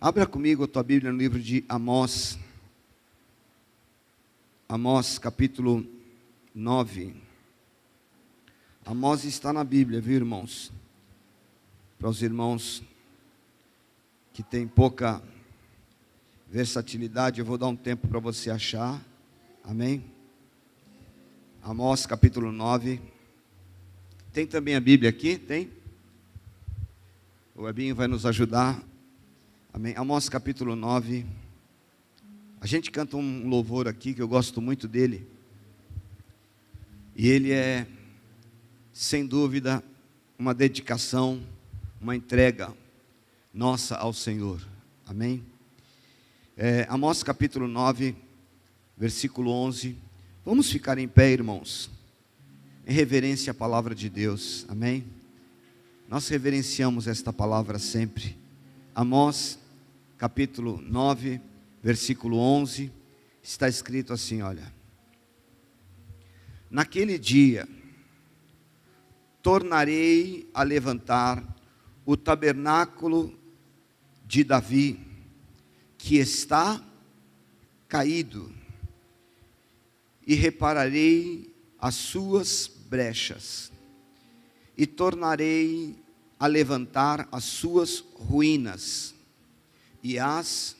Abra comigo a tua Bíblia no livro de Amós. Amós capítulo 9. Amós está na Bíblia, viu, irmãos? Para os irmãos que têm pouca versatilidade, eu vou dar um tempo para você achar. Amém? Amós capítulo 9. Tem também a Bíblia aqui? Tem? O Ebinho vai nos ajudar. Amém? Amós capítulo 9. A gente canta um louvor aqui que eu gosto muito dele. E ele é, sem dúvida, uma dedicação, uma entrega nossa ao Senhor. Amém? Amós capítulo 9, versículo 11. Vamos ficar em pé, irmãos, em reverência à palavra de Deus. Amém? Nós reverenciamos esta palavra sempre. Amós capítulo 9, versículo 11, está escrito assim, olha: naquele dia tornarei a levantar o tabernáculo de Davi, que está caído, e repararei as suas brechas, e tornarei a levantar as suas ruínas, e as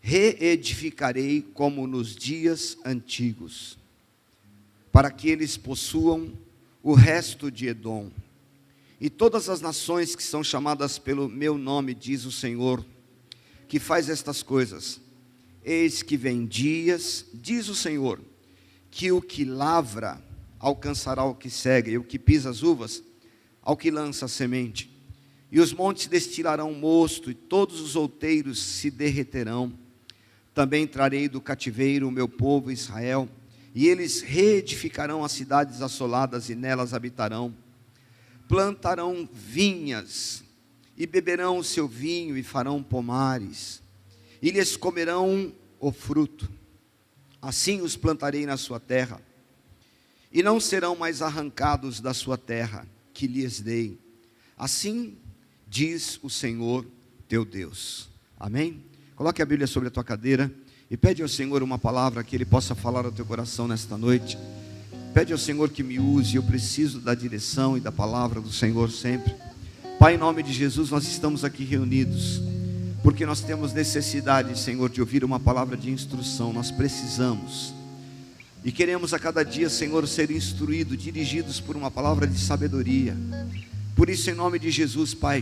reedificarei como nos dias antigos, para que eles possuam o resto de Edom. E todas as nações que são chamadas pelo meu nome, diz o Senhor, que faz estas coisas, eis que vem dias, diz o Senhor, que o que lavra alcançará o que segue, e o que pisa as uvas, ao que lança a semente. E os montes destilarão mosto, e todos os outeiros se derreterão. Também trarei do cativeiro o meu povo Israel, e eles reedificarão as cidades assoladas, e nelas habitarão. Plantarão vinhas, e beberão o seu vinho, e farão pomares, e lhes comerão o fruto. Assim os plantarei na sua terra, e não serão mais arrancados da sua terra, que lhes dei. Assim diz o Senhor teu Deus. Amém? Coloque a Bíblia sobre a tua cadeira e pede ao Senhor uma palavra que Ele possa falar ao teu coração nesta noite. Pede ao Senhor que me use, eu preciso da direção e da palavra do Senhor sempre. Pai, em nome de Jesus, nós estamos aqui reunidos porque nós temos necessidade, Senhor, de ouvir uma palavra de instrução. Nós precisamos e queremos a cada dia, Senhor, ser instruídos, dirigidos por uma palavra de sabedoria. Por isso, em nome de Jesus, Pai,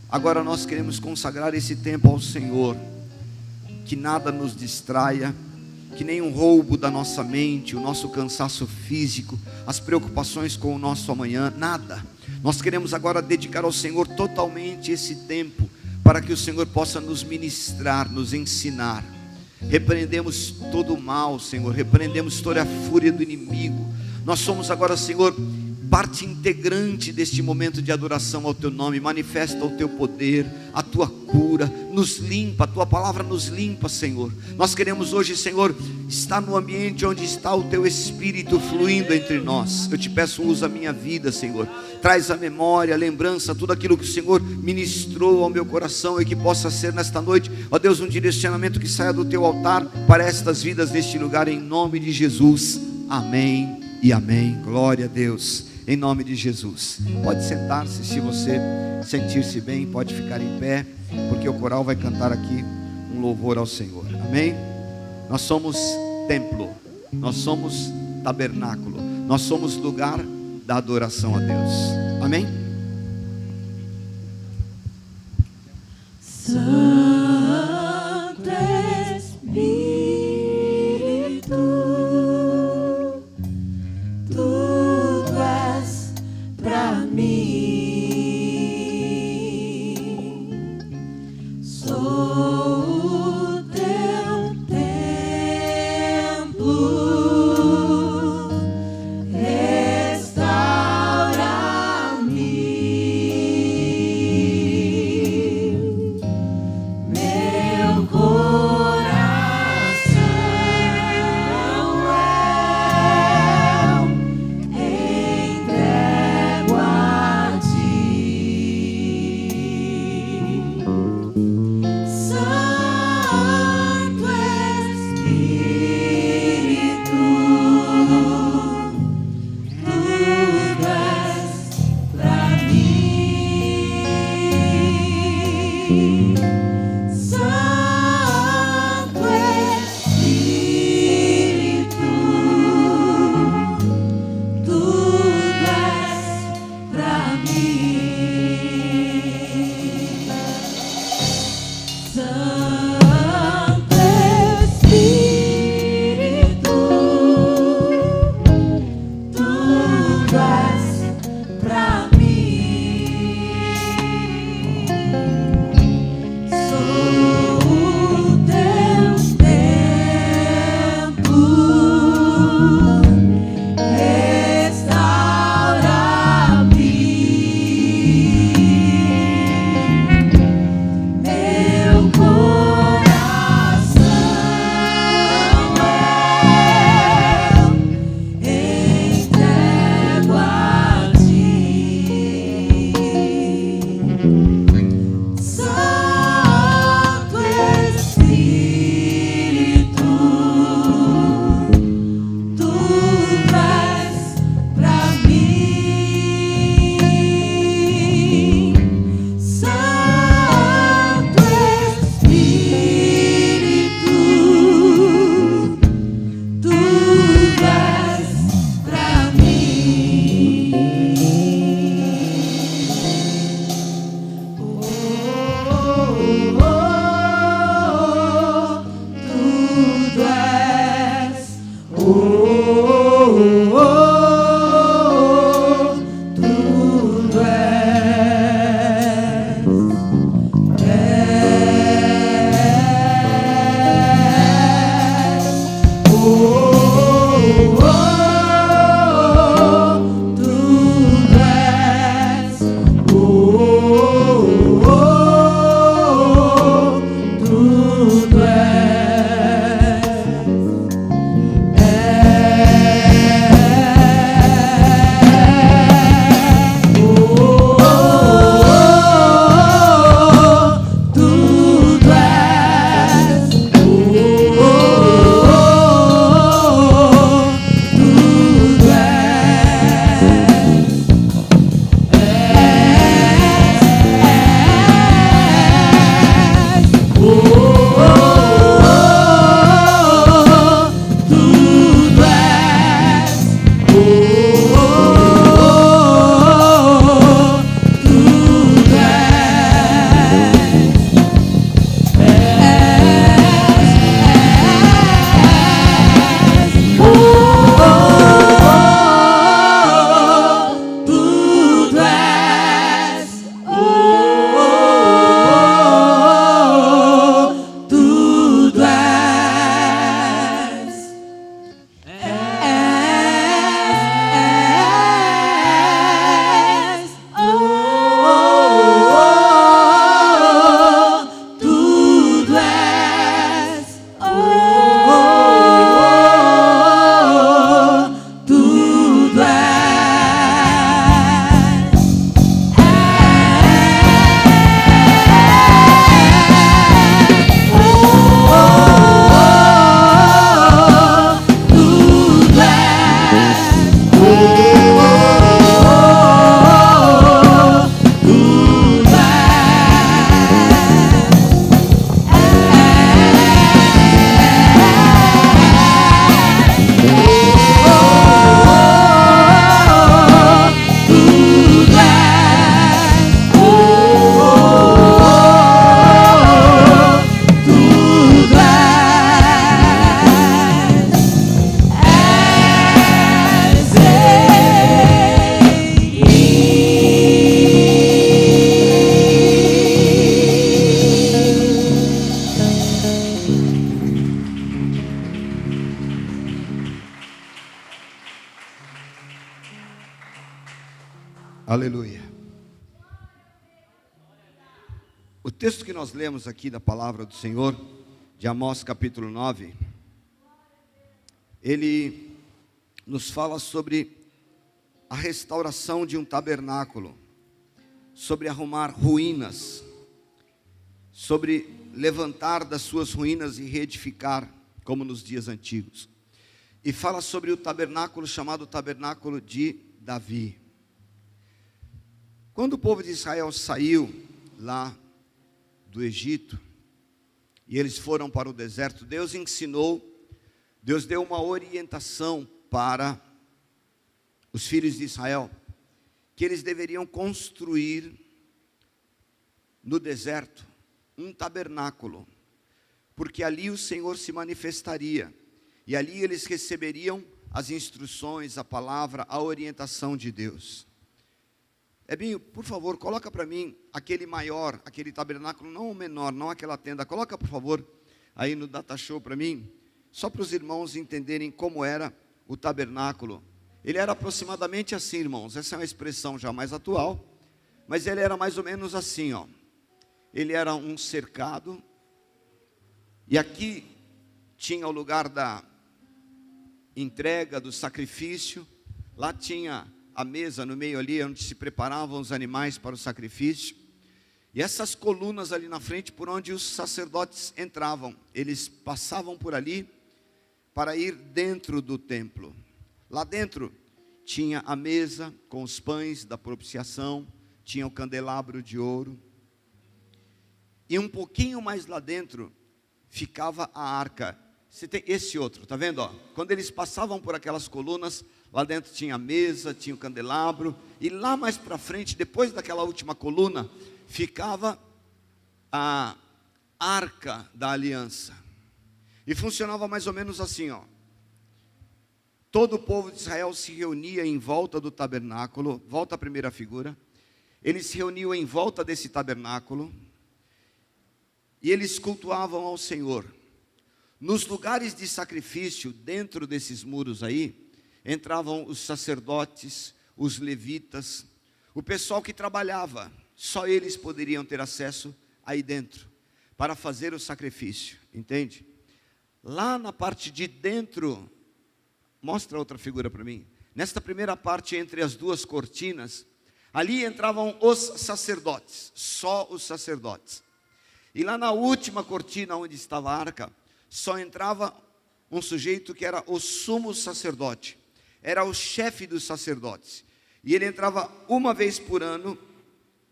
agora nós queremos consagrar esse tempo ao Senhor. Que nada nos distraia, que nenhum roubo da nossa mente, o nosso cansaço físico, as preocupações com o nosso amanhã, nada. Nós queremos agora dedicar ao Senhor totalmente esse tempo, para que o Senhor possa nos ministrar, nos ensinar. Repreendemos todo o mal, Senhor, repreendemos toda a fúria do inimigo. Nós somos agora, Senhor, parte integrante deste momento de adoração ao teu nome. Manifesta o teu poder, a tua cura, nos limpa, a tua palavra nos limpa, Senhor. Nós queremos hoje, Senhor, estar no ambiente onde está o teu Espírito fluindo entre nós. Eu te peço, usa a minha vida, Senhor. Traz a memória, a lembrança, tudo aquilo que o Senhor ministrou ao meu coração, e que possa ser nesta noite, ó Deus, um direcionamento que saia do teu altar para estas vidas neste lugar, em nome de Jesus. Amém e amém. Glória a Deus. Em nome de Jesus. Pode sentar-se, se você sentir-se bem, pode ficar em pé, porque o coral vai cantar aqui um louvor ao Senhor. Amém? Nós somos templo, nós somos tabernáculo, nós somos lugar da adoração a Deus. Amém? Santo Espírito, sou o teu templo, restaura-me. Aleluia. O texto que nós lemos aqui da palavra do Senhor, de Amós capítulo 9, ele nos fala sobre a restauração de um tabernáculo, sobre arrumar ruínas, sobre levantar das suas ruínas e reedificar, como nos dias antigos. E fala sobre o tabernáculo chamado tabernáculo de Davi. Quando o povo de Israel saiu lá do Egito, e eles foram para o deserto, Deus deu uma orientação para os filhos de Israel, que eles deveriam construir no deserto um tabernáculo, porque ali o Senhor se manifestaria, e ali eles receberiam as instruções, a palavra, a orientação de Deus. Ebinho, por favor, coloca para mim aquele maior, aquele tabernáculo, não o menor, não aquela tenda. Coloca, por favor, aí no data show para mim, só para os irmãos entenderem como era o tabernáculo. Ele era aproximadamente assim, irmãos. Essa é uma expressão já mais atual, mas ele era mais ou menos assim, ó. Ele era um cercado, e aqui tinha o lugar da entrega, do sacrifício. Lá tinha a mesa no meio ali, onde se preparavam os animais para o sacrifício. E essas colunas ali na frente, por onde os sacerdotes entravam, eles passavam por ali para ir dentro do templo. Lá dentro tinha a mesa com os pães da propiciação, tinha o candelabro de ouro. E um pouquinho mais lá dentro ficava a arca. Você tem esse outro, tá vendo? Ó? Quando eles passavam por aquelas colunas, lá dentro tinha a mesa, tinha o candelabro, e lá mais para frente, depois daquela última coluna, ficava a arca da aliança. E funcionava mais ou menos assim, ó. Todo o povo de Israel se reunia em volta do tabernáculo. Volta à primeira figura. Eles se reuniam em volta desse tabernáculo, e eles cultuavam ao Senhor. Nos lugares de sacrifício, dentro desses muros aí, entravam os sacerdotes, os levitas, o pessoal que trabalhava. Só eles poderiam ter acesso aí dentro, para fazer o sacrifício, entende? Lá na parte de dentro, mostra outra figura para mim. Nesta primeira parte, entre as duas cortinas, ali entravam os sacerdotes, só os sacerdotes. E lá na última cortina, onde estava a arca, só entrava um sujeito que era o sumo sacerdote, era o chefe dos sacerdotes, e ele entrava uma vez por ano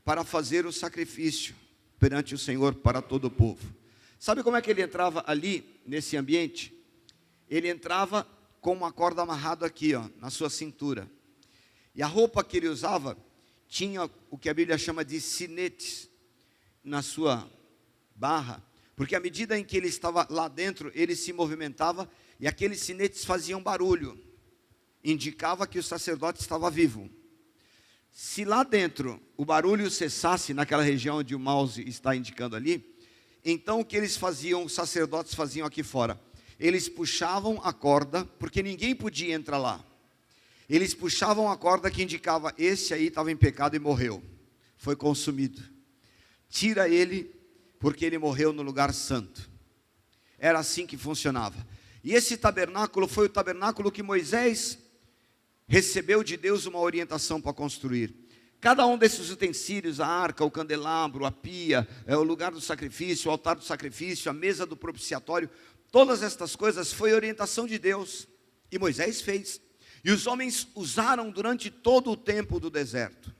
para fazer o sacrifício perante o Senhor para todo o povo. Sabe como é que ele entrava ali, nesse ambiente? Ele entrava com uma corda amarrada aqui, ó, na sua cintura, e a roupa que ele usava tinha o que a Bíblia chama de sinetes na sua barra, porque à medida em que ele estava lá dentro, ele se movimentava, e aqueles sinetes faziam barulho, indicava que o sacerdote estava vivo. Se lá dentro o barulho cessasse, naquela região onde o mouse está indicando ali, então o que eles faziam, os sacerdotes faziam aqui fora? Eles puxavam a corda, porque ninguém podia entrar lá. Eles puxavam a corda que indicava, esse aí estava em pecado e morreu, foi consumido. Tira ele, porque ele morreu no lugar santo. Era assim que funcionava. E esse tabernáculo foi o tabernáculo que Moisés recebeu de Deus uma orientação para construir. Cada um desses utensílios, a arca, o candelabro, a pia, o lugar do sacrifício, o altar do sacrifício, a mesa do propiciatório, todas estas coisas foi orientação de Deus, e Moisés fez. E os homens usaram durante todo o tempo do deserto.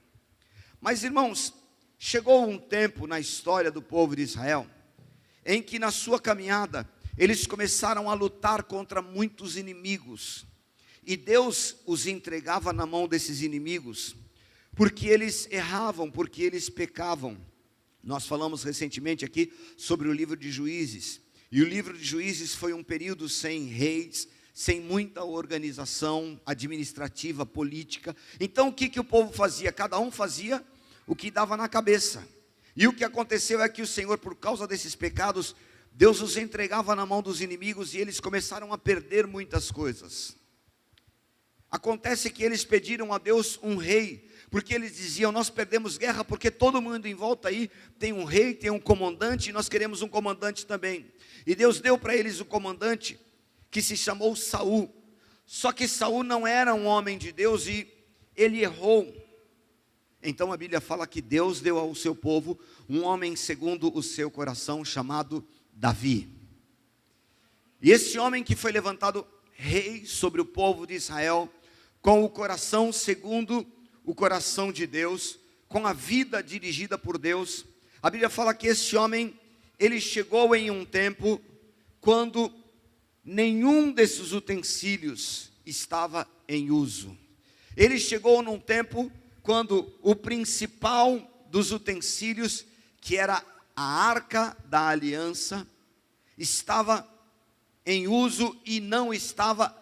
Mas, irmãos, chegou um tempo na história do povo de Israel, em que na sua caminhada, eles começaram a lutar contra muitos inimigos, e Deus os entregava na mão desses inimigos, porque eles erravam, porque eles pecavam. Nós falamos recentemente aqui sobre o livro de Juízes, e o livro de Juízes foi um período sem reis, sem muita organização administrativa, política. Então o que o povo fazia? Cada um fazia o que dava na cabeça. E o que aconteceu é que o Senhor, por causa desses pecados, Deus os entregava na mão dos inimigos, e eles começaram a perder muitas coisas. Acontece que eles pediram a Deus um rei, porque eles diziam: nós perdemos guerra porque todo mundo em volta aí tem um rei, tem um comandante, e nós queremos um comandante também. E Deus deu para eles um comandante que se chamou Saul. Só que Saul não era um homem de Deus e ele errou. Então a Bíblia fala que Deus deu ao seu povo um homem segundo o seu coração, chamado Davi. E esse homem que foi levantado rei sobre o povo de Israel, com o coração segundo o coração de Deus, com a vida dirigida por Deus. A Bíblia fala que esse homem, ele chegou em um tempo quando nenhum desses utensílios estava em uso. Ele chegou num tempo quando o principal dos utensílios, que era a arca da aliança, estava em uso e não estava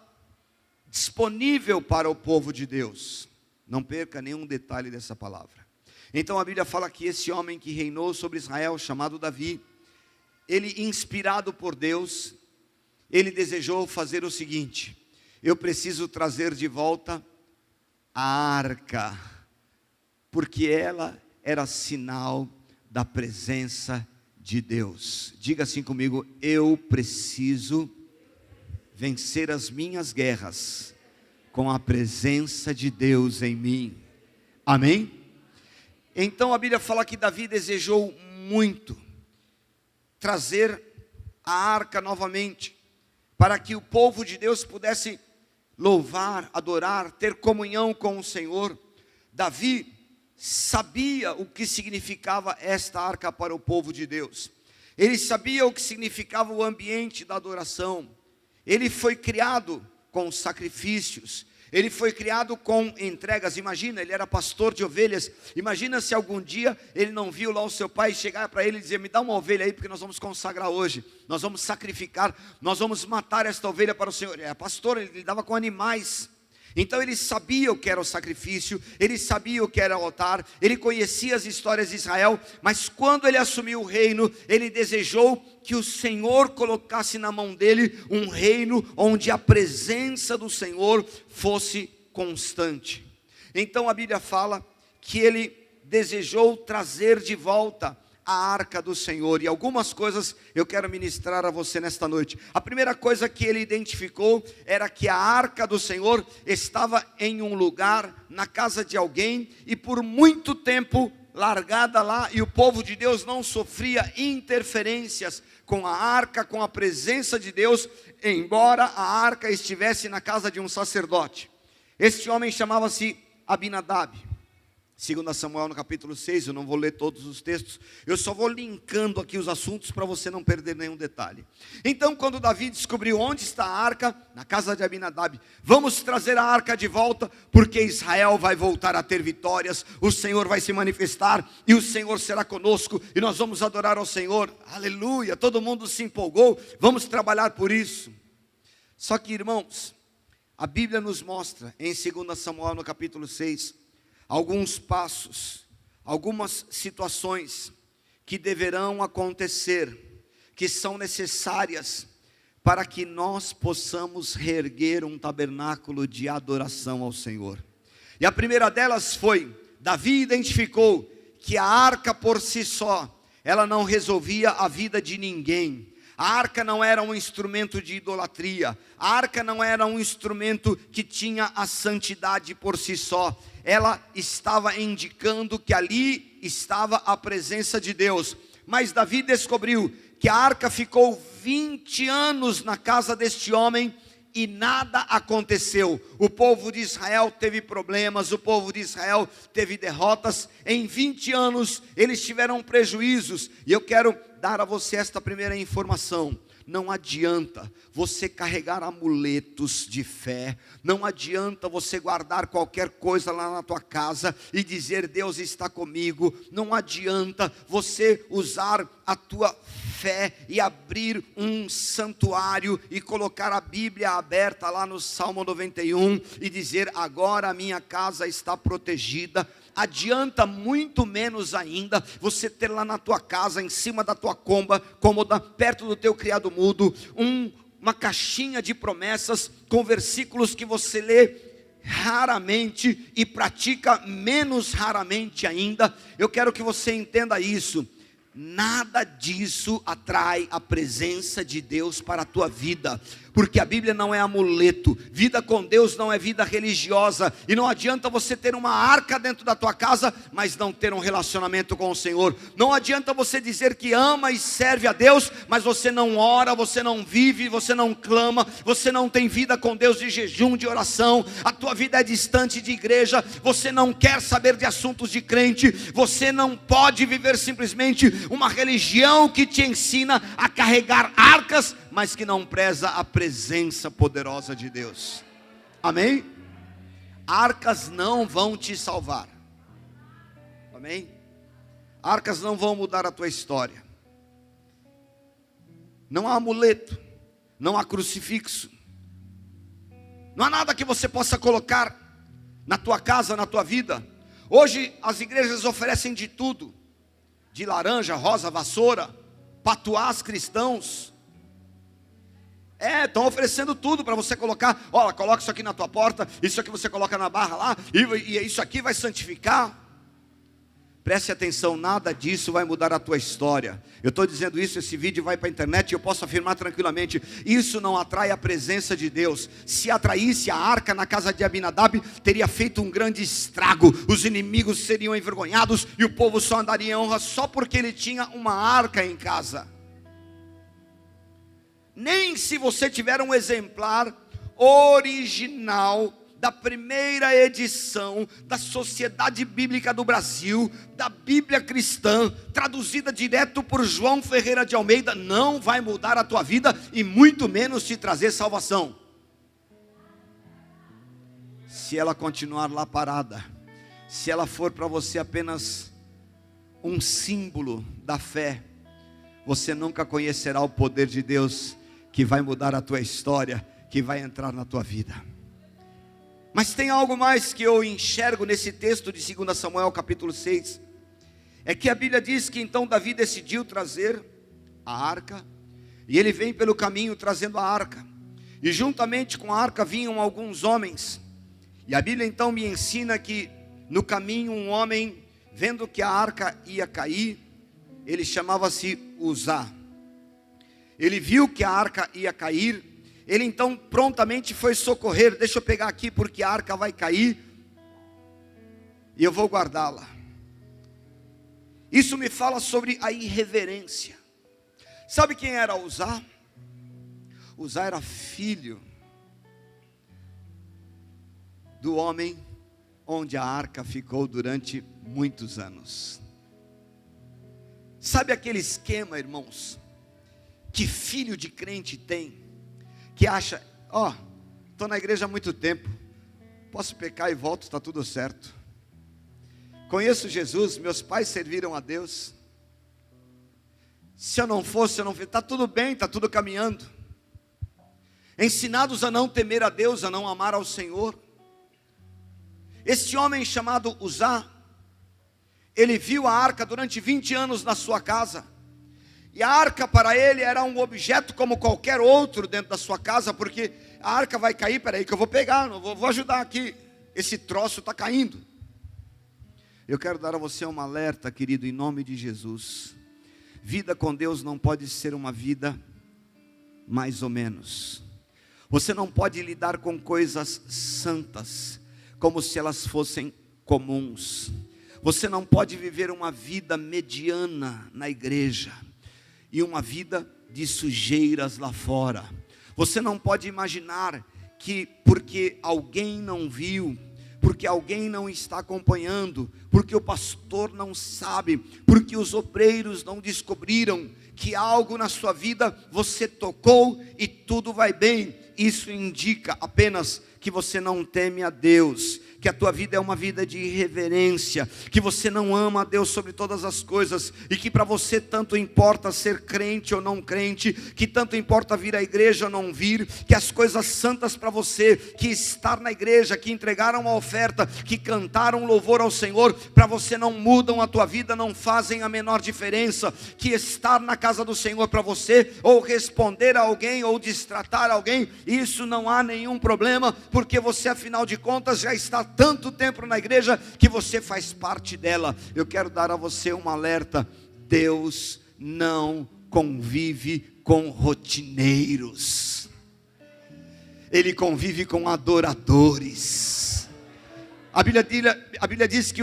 disponível para o povo de Deus. Não perca nenhum detalhe dessa palavra. Então a Bíblia fala que esse homem que reinou sobre Israel, chamado Davi, ele, inspirado por Deus, ele desejou fazer o seguinte: eu preciso trazer de volta a arca, porque ela era sinal da presença de Deus. Diga assim comigo: eu preciso vencer as minhas guerras com a presença de Deus em mim. Amém? Então a Bíblia fala que Davi desejou muito trazer a arca novamente, para que o povo de Deus pudesse louvar, adorar, ter comunhão com o Senhor. Davi sabia o que significava esta arca para o povo de Deus. Ele sabia o que significava o ambiente da adoração. Ele foi criado com sacrifícios. Ele foi criado com entregas. Imagina, ele era pastor de ovelhas. Imagina se algum dia ele não viu lá o seu pai chegar para ele e dizer: me dá uma ovelha aí, porque nós vamos consagrar hoje. Nós vamos sacrificar, nós vamos matar esta ovelha para o Senhor. É pastor, ele lidava com animais. Então ele sabia o que era o sacrifício, ele sabia o que era o altar, ele conhecia as histórias de Israel, mas quando ele assumiu o reino, ele desejou que o Senhor colocasse na mão dele um reino onde a presença do Senhor fosse constante. Então a Bíblia fala que ele desejou trazer de volta a arca do Senhor, e algumas coisas eu quero ministrar a você nesta noite. A primeira coisa que ele identificou era que a arca do Senhor estava em um lugar, na casa de alguém, e por muito tempo largada lá, e o povo de Deus não sofria interferências com a arca, com a presença de Deus, embora a arca estivesse na casa de um sacerdote. Este homem chamava-se Abinadab. 2 Samuel no capítulo 6, eu não vou ler todos os textos, eu só vou linkando aqui os assuntos para você não perder nenhum detalhe. Então quando Davi descobriu onde está a arca, na casa de Abinadab: vamos trazer a arca de volta, porque Israel vai voltar a ter vitórias, o Senhor vai se manifestar, e o Senhor será conosco, e nós vamos adorar ao Senhor, aleluia. Todo mundo se empolgou, vamos trabalhar por isso. Só que, irmãos, a Bíblia nos mostra em 2 Samuel no capítulo 6, alguns passos, algumas situações que deverão acontecer, que são necessárias para que nós possamos reerguer um tabernáculo de adoração ao Senhor. E a primeira delas foi: Davi identificou que a arca por si só, ela não resolvia a vida de ninguém. A arca não era um instrumento de idolatria, a arca não era um instrumento que tinha a santidade por si só. Ela estava indicando que ali estava a presença de Deus. Mas Davi descobriu que a arca ficou 20 anos na casa deste homem e nada aconteceu. O povo de Israel teve problemas, o povo de Israel teve derrotas. Em 20 anos eles tiveram prejuízos. E eu quero dar a você esta primeira informação: não adianta você carregar amuletos de fé, não adianta você guardar qualquer coisa lá na tua casa e dizer: Deus está comigo. Não adianta você usar a tua fé e abrir um santuário e colocar a Bíblia aberta lá no Salmo 91 e dizer: agora a minha casa está protegida. Adianta muito menos ainda você ter lá na tua casa, em cima da tua cômoda, perto do teu criado mudo, uma caixinha de promessas com versículos que você lê raramente e pratica menos raramente ainda, eu quero que você entenda isso. Nada disso atrai a presença de Deus para a tua vida, porque a Bíblia não é amuleto. Vida com Deus não é vida religiosa, e não adianta você ter uma arca dentro da tua casa, mas não ter um relacionamento com o Senhor. Não adianta você dizer que ama e serve a Deus, mas você não ora, você não vive, você não clama, você não tem vida com Deus de jejum, de oração. A tua vida é distante de igreja, você não quer saber de assuntos de crente. Você não pode viver simplesmente uma religião que te ensina a carregar arcas, mas que não preza a presença poderosa de Deus. Amém? Arcas não vão te salvar. Amém? Arcas não vão mudar a tua história. Não há amuleto, não há crucifixo, não há nada que você possa colocar na tua casa, na tua vida. Hoje as igrejas oferecem de tudo, de laranja, rosa, vassoura, patuás cristãos. Estão oferecendo tudo para você colocar. Olha, coloca isso aqui na tua porta, isso aqui você coloca na barra lá, e isso aqui vai santificar. Preste atenção, nada disso vai mudar a tua história. Eu estou dizendo isso, esse vídeo vai para a internet e eu posso afirmar tranquilamente, isso não atrai a presença de Deus. Se atraísse, a arca na casa de Abinadab teria feito um grande estrago. Os inimigos seriam envergonhados e o povo só andaria em honra só porque ele tinha uma arca em casa. Nem se você tiver um exemplar original da primeira edição da Sociedade Bíblica do Brasil, da Bíblia Cristã, traduzida direto por João Ferreira de Almeida, não vai mudar a tua vida e muito menos te trazer salvação. Se ela continuar lá parada, se ela for para você apenas um símbolo da fé, você nunca conhecerá o poder de Deus que vai mudar a tua história, que vai entrar na tua vida. Mas tem algo mais que eu enxergo nesse texto de 2 Samuel capítulo 6. É que a Bíblia diz que então Davi decidiu trazer a arca. E ele vem pelo caminho trazendo a arca. E juntamente com a arca vinham alguns homens. E a Bíblia então me ensina que no caminho um homem, vendo que a arca ia cair, ele chamava-se Uzá. Ele viu que a arca ia cair. Ele então prontamente foi socorrer. Deixa eu pegar aqui porque a arca vai cair e eu vou guardá-la. Isso me fala sobre a irreverência. Sabe quem era Uzá? Uzá era filho do homem onde a arca ficou durante muitos anos. Sabe aquele esquema, irmãos, que filho de crente tem, que acha, estou na igreja há muito tempo, posso pecar e volto, está tudo certo. Conheço Jesus, meus pais serviram a Deus. Se eu não fosse, está tudo bem, está tudo caminhando. Ensinados a não temer a Deus, a não amar ao Senhor. Este homem chamado Uzá, ele viu a arca durante 20 anos na sua casa. E a arca para ele era um objeto como qualquer outro dentro da sua casa, porque a arca vai cair, peraí que eu vou pegar, vou ajudar aqui, esse troço está caindo. Eu quero dar a você um alerta, querido, em nome de Jesus. Vida com Deus não pode ser uma vida mais ou menos. Você não pode lidar com coisas santas como se elas fossem comuns. Você não pode viver uma vida mediana na igreja e uma vida de sujeiras lá fora. Você não pode imaginar que porque alguém não viu, porque alguém não está acompanhando, porque o pastor não sabe, porque os obreiros não descobriram que algo na sua vida você tocou e tudo vai bem. Isso indica apenas que você não teme a Deus, que a tua vida é uma vida de irreverência, que você não ama a Deus sobre todas as coisas, e que para você tanto importa ser crente ou não crente, que tanto importa vir à igreja ou não vir, que as coisas santas para você, que estar na igreja, que entregaram uma oferta, que cantaram louvor ao Senhor, para você não mudam a tua vida, não fazem a menor diferença, que estar na casa do Senhor para você, ou responder a alguém, ou destratar alguém, isso não há nenhum problema, porque você afinal de contas já está há tanto tempo na igreja, que você faz parte dela. Eu quero dar a você um alerta: Deus não convive com rotineiros, Ele convive com adoradores. A Bíblia diz que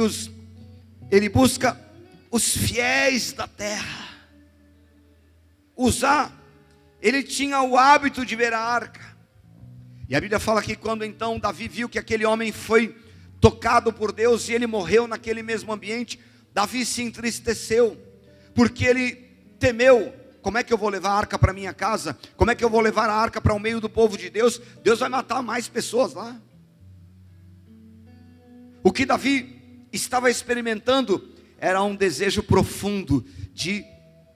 Ele busca os fiéis da terra. Uzá, ele tinha o hábito de ver a arca, e a Bíblia fala que quando então Davi viu que aquele homem foi tocado por Deus e ele morreu naquele mesmo ambiente, Davi se entristeceu, porque ele temeu: como é que eu vou levar a arca para minha casa? Como é que eu vou levar a arca para o meio do povo de Deus? Deus vai matar mais pessoas lá. O que Davi estava experimentando era um desejo profundo de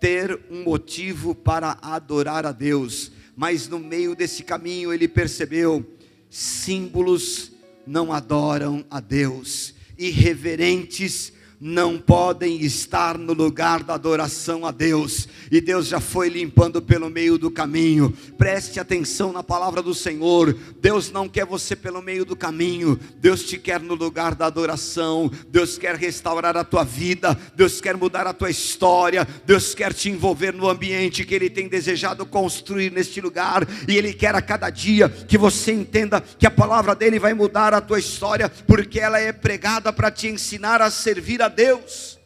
ter um motivo para adorar a Deus, mas no meio desse caminho ele percebeu: símbolos não adoram a Deus, irreverentes não podem estar no lugar da adoração a Deus, e Deus já foi limpando pelo meio do caminho. Preste atenção na palavra do Senhor. Deus não quer você pelo meio do caminho, Deus te quer no lugar da adoração. Deus quer restaurar a tua vida, Deus quer mudar a tua história, Deus quer te envolver no ambiente que Ele tem desejado construir neste lugar, e Ele quer a cada dia que você entenda que a palavra dEle vai mudar a tua história, porque ela é pregada para te ensinar a servir a Deus.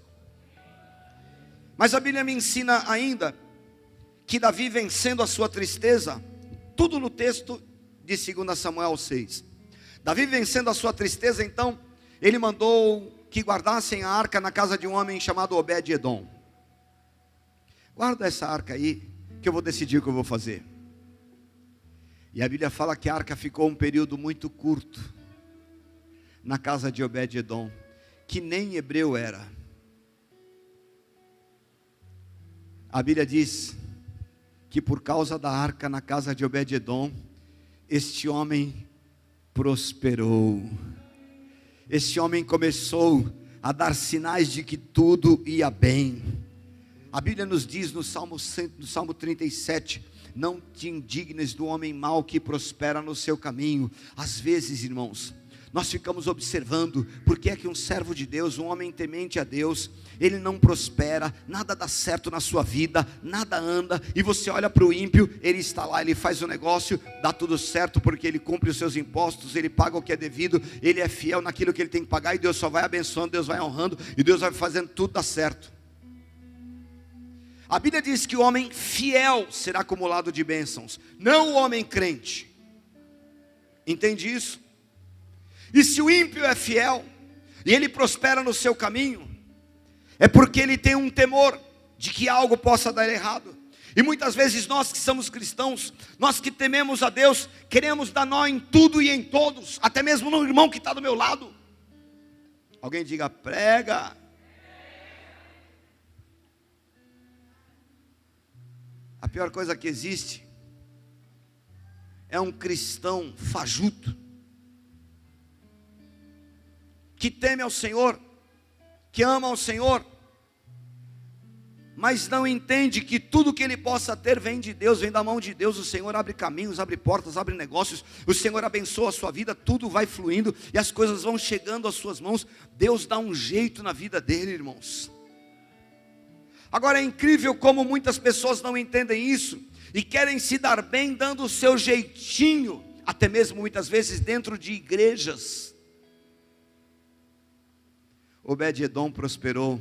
Mas a Bíblia me ensina ainda que Davi, vencendo a sua tristeza, tudo no texto de 2 Samuel 6, Davi vencendo a sua tristeza, então ele mandou que guardassem a arca na casa de um homem chamado Obed-Edom. Guarda essa arca aí, que eu vou decidir o que eu vou fazer. E a Bíblia fala que a arca ficou um período muito curto na casa de Obed-Edom, que nem hebreu era. A Bíblia diz que por causa da arca na casa de Obed-Edom, este homem prosperou. Este homem começou a dar sinais de que tudo ia bem. A Bíblia nos diz no Salmo 37, não te indignes do homem mau que prospera no seu caminho. Às vezes, irmãos, nós ficamos observando por que é que um servo de Deus, um homem temente a Deus, ele não prospera, nada dá certo na sua vida, nada anda, e você olha para o ímpio, ele está lá, ele faz o negócio, dá tudo certo porque ele cumpre os seus impostos, ele paga o que é devido, ele é fiel naquilo que ele tem que pagar, e Deus só vai abençoando, Deus vai honrando, e Deus vai fazendo tudo dar certo. A Bíblia diz que o homem fiel será acumulado de bênçãos, não o homem crente. Entende isso? E se o ímpio é fiel, e ele prospera no seu caminho, é porque ele tem um temor de que algo possa dar errado. E muitas vezes nós que somos cristãos, nós que tememos a Deus, queremos dar nó em tudo e em todos, até mesmo no irmão que está do meu lado. Alguém diga: prega. A pior coisa que existe é um cristão fajuto, que teme ao Senhor, que ama ao Senhor, mas não entende que tudo que ele possa ter vem de Deus, vem da mão de Deus. O Senhor abre caminhos, abre portas, abre negócios, o Senhor abençoa a sua vida, tudo vai fluindo, e as coisas vão chegando às suas mãos. Deus dá um jeito na vida dele, irmãos. Agora é incrível como muitas pessoas não entendem isso, e querem se dar bem dando o seu jeitinho, até mesmo muitas vezes dentro de igrejas. Obed-Edom prosperou,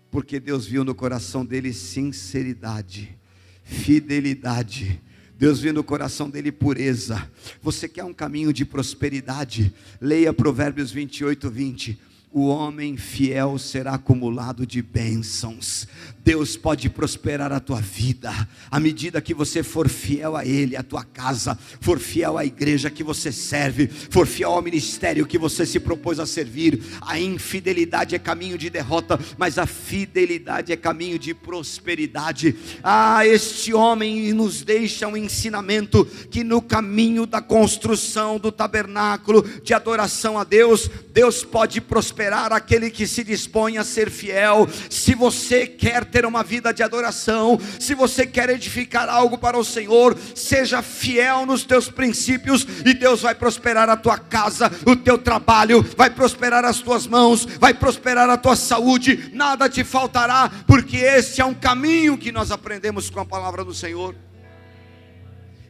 porque Deus viu no coração dele sinceridade, fidelidade. Deus viu no coração dele pureza. Você quer um caminho de prosperidade? Leia Provérbios 28:20. o homem fiel será acumulado de bênçãos. Deus pode prosperar a tua vida, à medida que você for fiel a Ele, a tua casa, for fiel à igreja que você serve, for fiel ao ministério que você se propôs a servir. A infidelidade é caminho de derrota, mas a fidelidade é caminho de prosperidade. Este homem nos deixa um ensinamento, que no caminho da construção do tabernáculo, de adoração a Deus, Deus pode prosperar aquele que se dispõe a ser fiel. Se você quer ter uma vida de adoração, se você quer edificar algo para o Senhor, seja fiel nos teus princípios, e Deus vai prosperar a tua casa, o teu trabalho, vai prosperar as tuas mãos, vai prosperar a tua saúde, nada te faltará, porque esse é um caminho que nós aprendemos com a palavra do Senhor.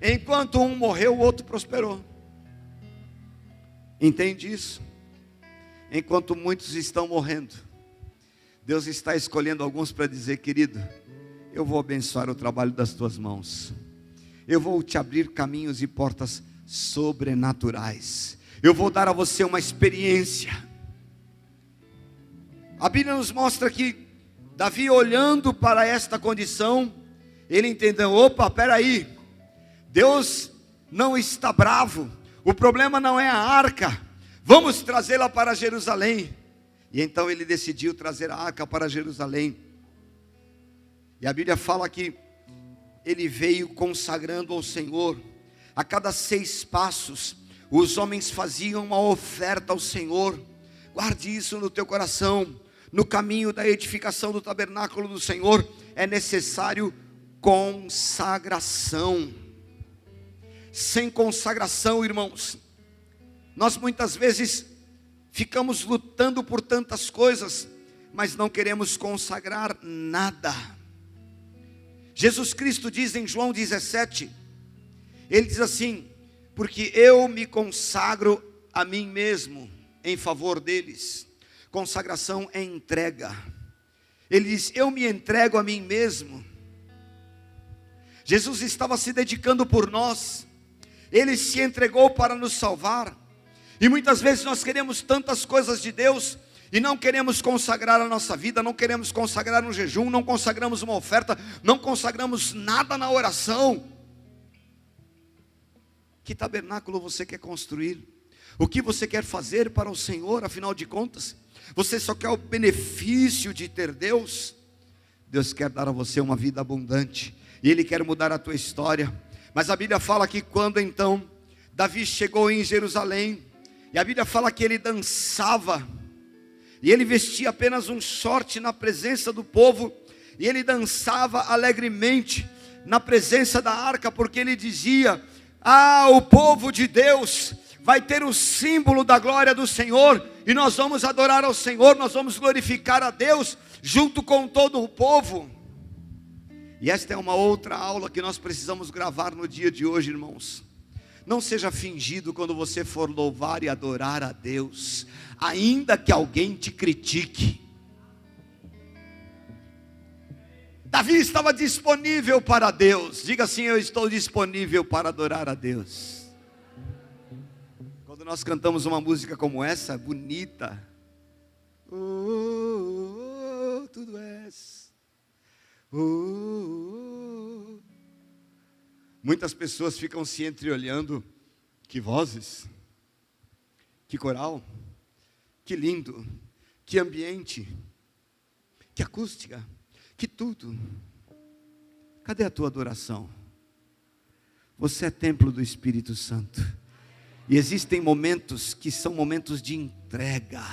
Enquanto um morreu, o outro prosperou. Entende isso? Enquanto muitos estão morrendo, Deus está escolhendo alguns para dizer: querido, eu vou abençoar o trabalho das tuas mãos, eu vou te abrir caminhos e portas sobrenaturais, eu vou dar a você uma experiência. A Bíblia nos mostra que Davi, olhando para esta condição, ele entendeu: opa, peraí, Deus não está bravo, o problema não é a arca, vamos trazê-la para Jerusalém. E então ele decidiu trazer a arca para Jerusalém. E a Bíblia fala que ele veio consagrando ao Senhor. A cada 6 passos, os homens faziam uma oferta ao Senhor. Guarde isso no teu coração. No caminho da edificação do tabernáculo do Senhor, é necessário consagração. Sem consagração, irmãos, nós muitas vezes ficamos lutando por tantas coisas, mas não queremos consagrar nada. Jesus Cristo diz em João 17, ele diz assim: porque eu me consagro a mim mesmo em favor deles. Consagração é entrega. Ele diz: eu me entrego a mim mesmo. Jesus estava se dedicando por nós, ele se entregou para nos salvar. E muitas vezes nós queremos tantas coisas de Deus, e não queremos consagrar a nossa vida, não queremos consagrar um jejum, não consagramos uma oferta, não consagramos nada na oração. Que tabernáculo você quer construir? O que você quer fazer para o Senhor? Afinal de contas, você só quer o benefício de ter Deus? Deus quer dar a você uma vida abundante, e Ele quer mudar a tua história. Mas a Bíblia fala que quando então Davi chegou em Jerusalém, e a Bíblia fala que ele dançava, e ele vestia apenas um short na presença do povo, e ele dançava alegremente na presença da arca, porque ele dizia: o povo de Deus vai ter o símbolo da glória do Senhor, e nós vamos adorar ao Senhor, nós vamos glorificar a Deus, junto com todo o povo. E esta é uma outra aula que nós precisamos gravar no dia de hoje, irmãos. Não seja fingido quando você for louvar e adorar a Deus, ainda que alguém te critique. Davi estava disponível para Deus. Diga assim: eu estou disponível para adorar a Deus. Quando nós cantamos uma música como essa, bonita, tudo és, muitas pessoas ficam se entreolhando: que vozes, que coral, que lindo, que ambiente, que acústica, que tudo. Cadê a tua adoração? Você é templo do Espírito Santo, e existem momentos que são momentos de entrega,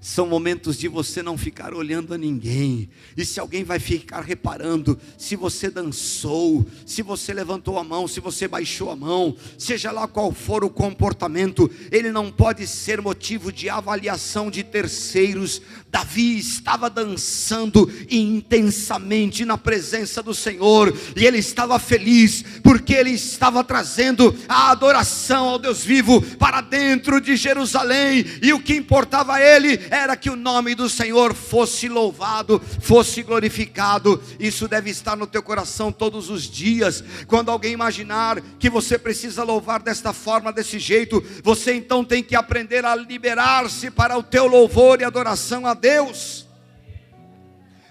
são momentos de você não ficar olhando a ninguém. E se alguém vai ficar reparando se você dançou, se você levantou a mão, se você baixou a mão, seja lá qual for o comportamento, ele não pode ser motivo de avaliação de terceiros. Davi estava dançando intensamente na presença do Senhor, e ele estava feliz, porque ele estava trazendo a adoração ao Deus vivo para dentro de Jerusalém. E o que importava a ele era que o nome do Senhor fosse louvado, fosse glorificado. Isso deve estar no teu coração todos os dias. Quando alguém imaginar que você precisa louvar desta forma, desse jeito, você então tem que aprender a liberar-se para o teu louvor e adoração a Deus.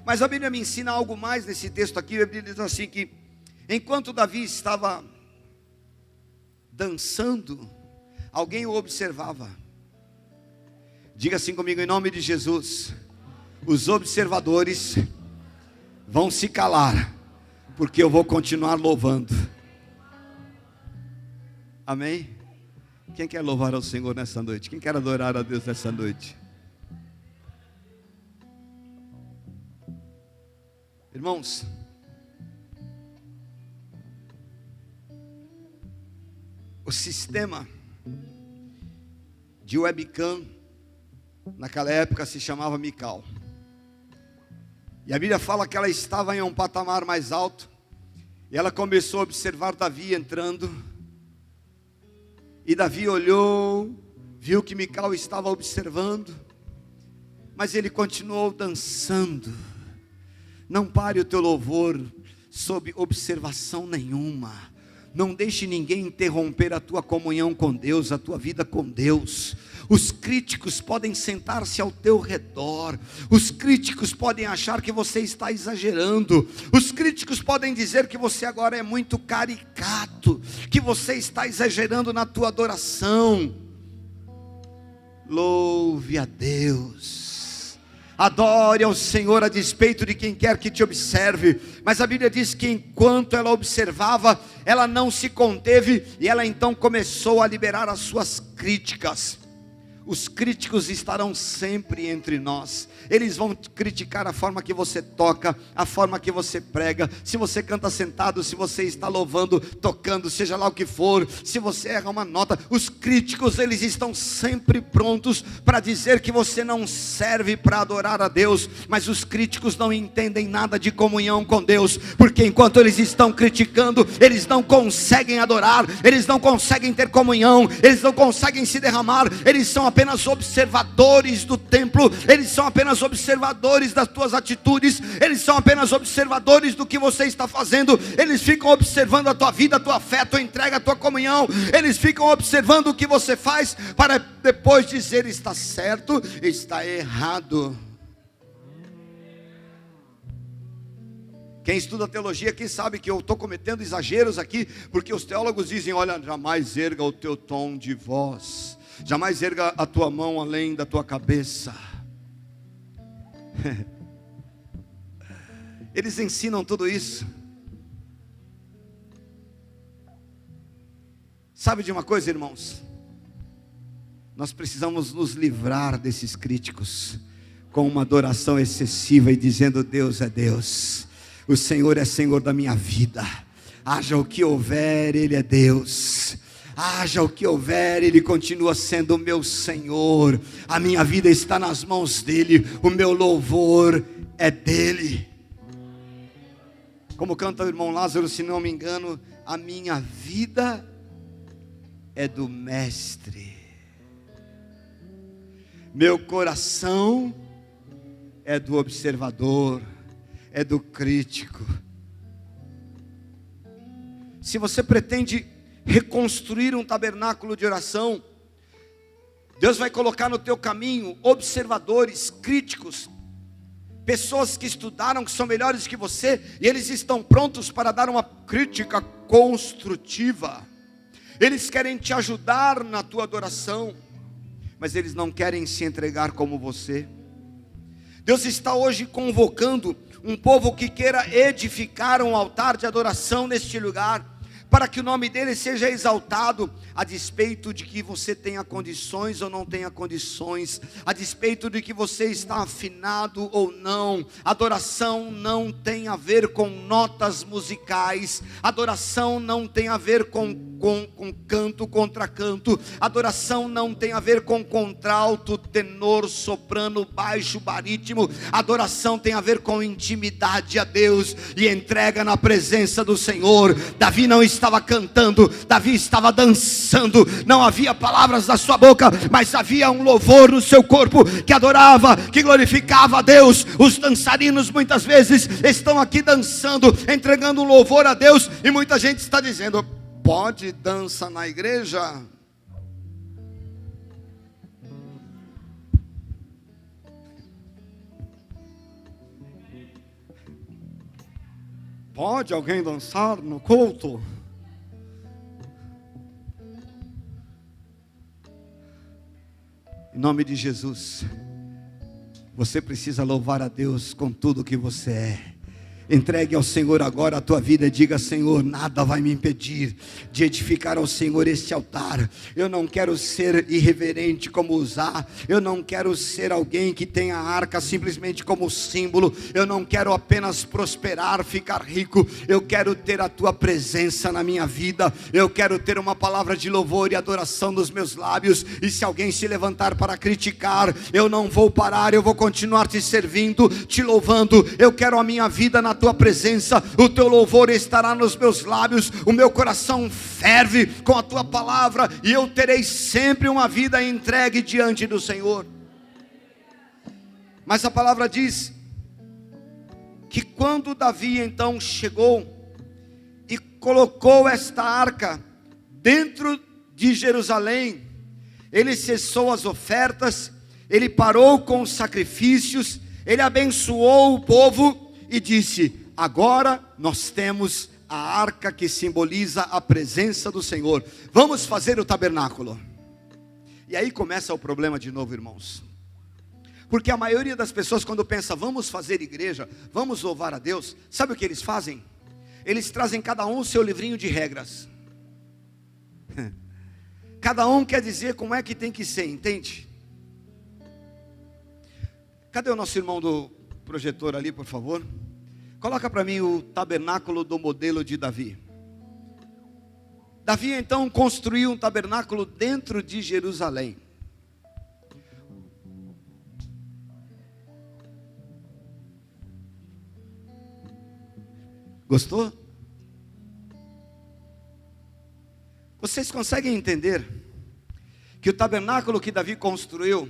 Mas a Bíblia me ensina algo mais nesse texto aqui. A Bíblia diz assim que enquanto Davi estava dançando, alguém o observava. Diga assim comigo, em nome de Jesus: os observadores vão se calar, porque eu vou continuar louvando. Amém? Quem quer louvar ao Senhor nessa noite? Quem quer adorar a Deus nessa noite? Irmãos, o sistema de webcam naquela época se chamava Mical. E a Bíblia fala que ela estava em um patamar mais alto, e ela começou a observar Davi entrando. E Davi olhou, viu que Mical estava observando, mas ele continuou dançando. Não pare o teu louvor sob observação nenhuma. Não deixe ninguém interromper a tua comunhão com Deus, a tua vida com Deus. Os críticos podem sentar-se ao teu redor. Os críticos podem achar que você está exagerando. Os críticos podem dizer que você agora é muito caricato, que você está exagerando na tua adoração. Louve a Deus. Adore ao Senhor a despeito de quem quer que te observe. Mas a Bíblia diz que enquanto ela observava, ela não se conteve, e ela então começou a liberar as suas críticas. Os críticos estarão sempre entre nós. Eles vão criticar a forma que você toca, a forma que você prega, se você canta sentado, se você está louvando, tocando, seja lá o que for, se você erra uma nota. Os críticos, eles estão sempre prontos para dizer que você não serve para adorar a Deus. Mas os críticos não entendem nada de comunhão com Deus, porque enquanto eles estão criticando, eles não conseguem adorar, eles não conseguem ter comunhão, eles não conseguem se derramar. Eles são apenas observadores do templo, eles são apenas observadores das tuas atitudes, eles são apenas observadores do que você está fazendo. Eles ficam observando a tua vida, a tua fé, a tua entrega, a tua comunhão. Eles ficam observando o que você faz, para depois dizer está certo, está errado. Quem estuda teologia aqui sabe que eu estou cometendo exageros aqui, porque os teólogos dizem: olha, jamais erga o teu tom de voz, jamais erga a tua mão além da tua cabeça. Eles ensinam tudo isso. Sabe de uma coisa, irmãos? Nós precisamos nos livrar desses críticos com uma adoração excessiva e dizendo: Deus é Deus, o Senhor é Senhor da minha vida. Haja o que houver, Ele é Deus. Haja o que houver, Ele continua sendo o meu Senhor. A minha vida está nas mãos dEle, o meu louvor é dEle. Como canta o irmão Lázaro, se não me engano: a minha vida é do Mestre, meu coração é do observador, é do crítico. Se você pretende reconstruir um tabernáculo de oração, Deus vai colocar no teu caminho observadores, críticos, pessoas que estudaram, que são melhores que você, e eles estão prontos para dar uma crítica construtiva. Eles querem te ajudar na tua adoração, mas eles não querem se entregar como você. Deus está hoje convocando um povo que queira edificar um altar de adoração neste lugar, para que o nome dele seja exaltado, a despeito de que você tenha condições ou não tenha condições, a despeito de que você está afinado ou não. Adoração não tem a ver com notas musicais, adoração não tem a ver com canto, contracanto, adoração não tem a ver com contralto, tenor, soprano, baixo, barítono. Adoração tem a ver com intimidade a Deus e entrega na presença do Senhor. Davi não está estava cantando, Davi estava dançando. Não havia palavras na sua boca, mas havia um louvor no seu corpo que adorava, que glorificava a Deus. Os dançarinos muitas vezes estão aqui dançando, entregando um louvor a Deus, e muita gente está dizendo: pode dança na igreja? Pode alguém dançar no culto? Em nome de Jesus, você precisa louvar a Deus com tudo que você é. Entregue ao Senhor agora a tua vida e diga: Senhor, nada vai me impedir de edificar ao Senhor este altar. Eu não quero ser irreverente como Uzá. Eu não quero ser alguém que tenha a arca simplesmente como símbolo. Eu não quero apenas prosperar, ficar rico. Eu quero ter a tua presença na minha vida. Eu quero ter uma palavra de louvor e adoração nos meus lábios. E se alguém se levantar para criticar, eu não vou parar. Eu vou continuar te servindo, te louvando. Eu quero a minha vida na tua presença, o teu louvor estará nos meus lábios, o meu coração ferve com a tua palavra, e eu terei sempre uma vida entregue diante do Senhor. Mas a palavra diz que quando Davi então chegou e colocou esta arca dentro de Jerusalém, ele cessou as ofertas, ele parou com os sacrifícios, ele abençoou o povo e disse: agora nós temos a arca que simboliza a presença do Senhor. Vamos fazer o tabernáculo. E aí começa o problema de novo, irmãos. Porque a maioria das pessoas, quando pensa vamos fazer igreja, vamos louvar a Deus, sabe o que eles fazem? Eles trazem cada um o seu livrinho de regras. Cada um quer dizer como é que tem que ser, entende? Cadê o nosso irmão do projetor ali, por favor? Coloca para mim o tabernáculo do modelo de Davi. Davi então construiu um tabernáculo dentro de Jerusalém. Gostou? Vocês conseguem entender que o tabernáculo que Davi construiu,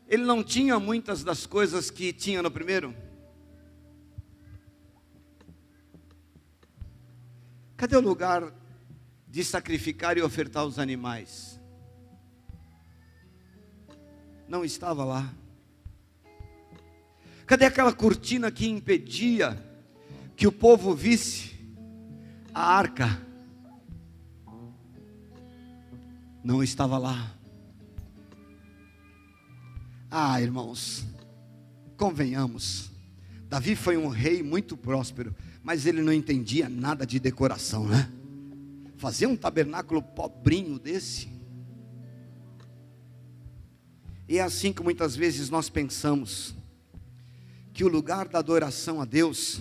ele não tinha muitas das coisas que tinha no primeiro? Cadê o lugar de sacrificar e ofertar os animais? Não estava lá. Cadê aquela cortina que impedia que o povo visse a arca? Não estava lá. Ah, irmãos, convenhamos, Davi foi um rei muito próspero, mas ele não entendia nada de decoração, né? Fazer um tabernáculo pobrinho desse. E é assim que muitas vezes nós pensamos que o lugar da adoração a Deus,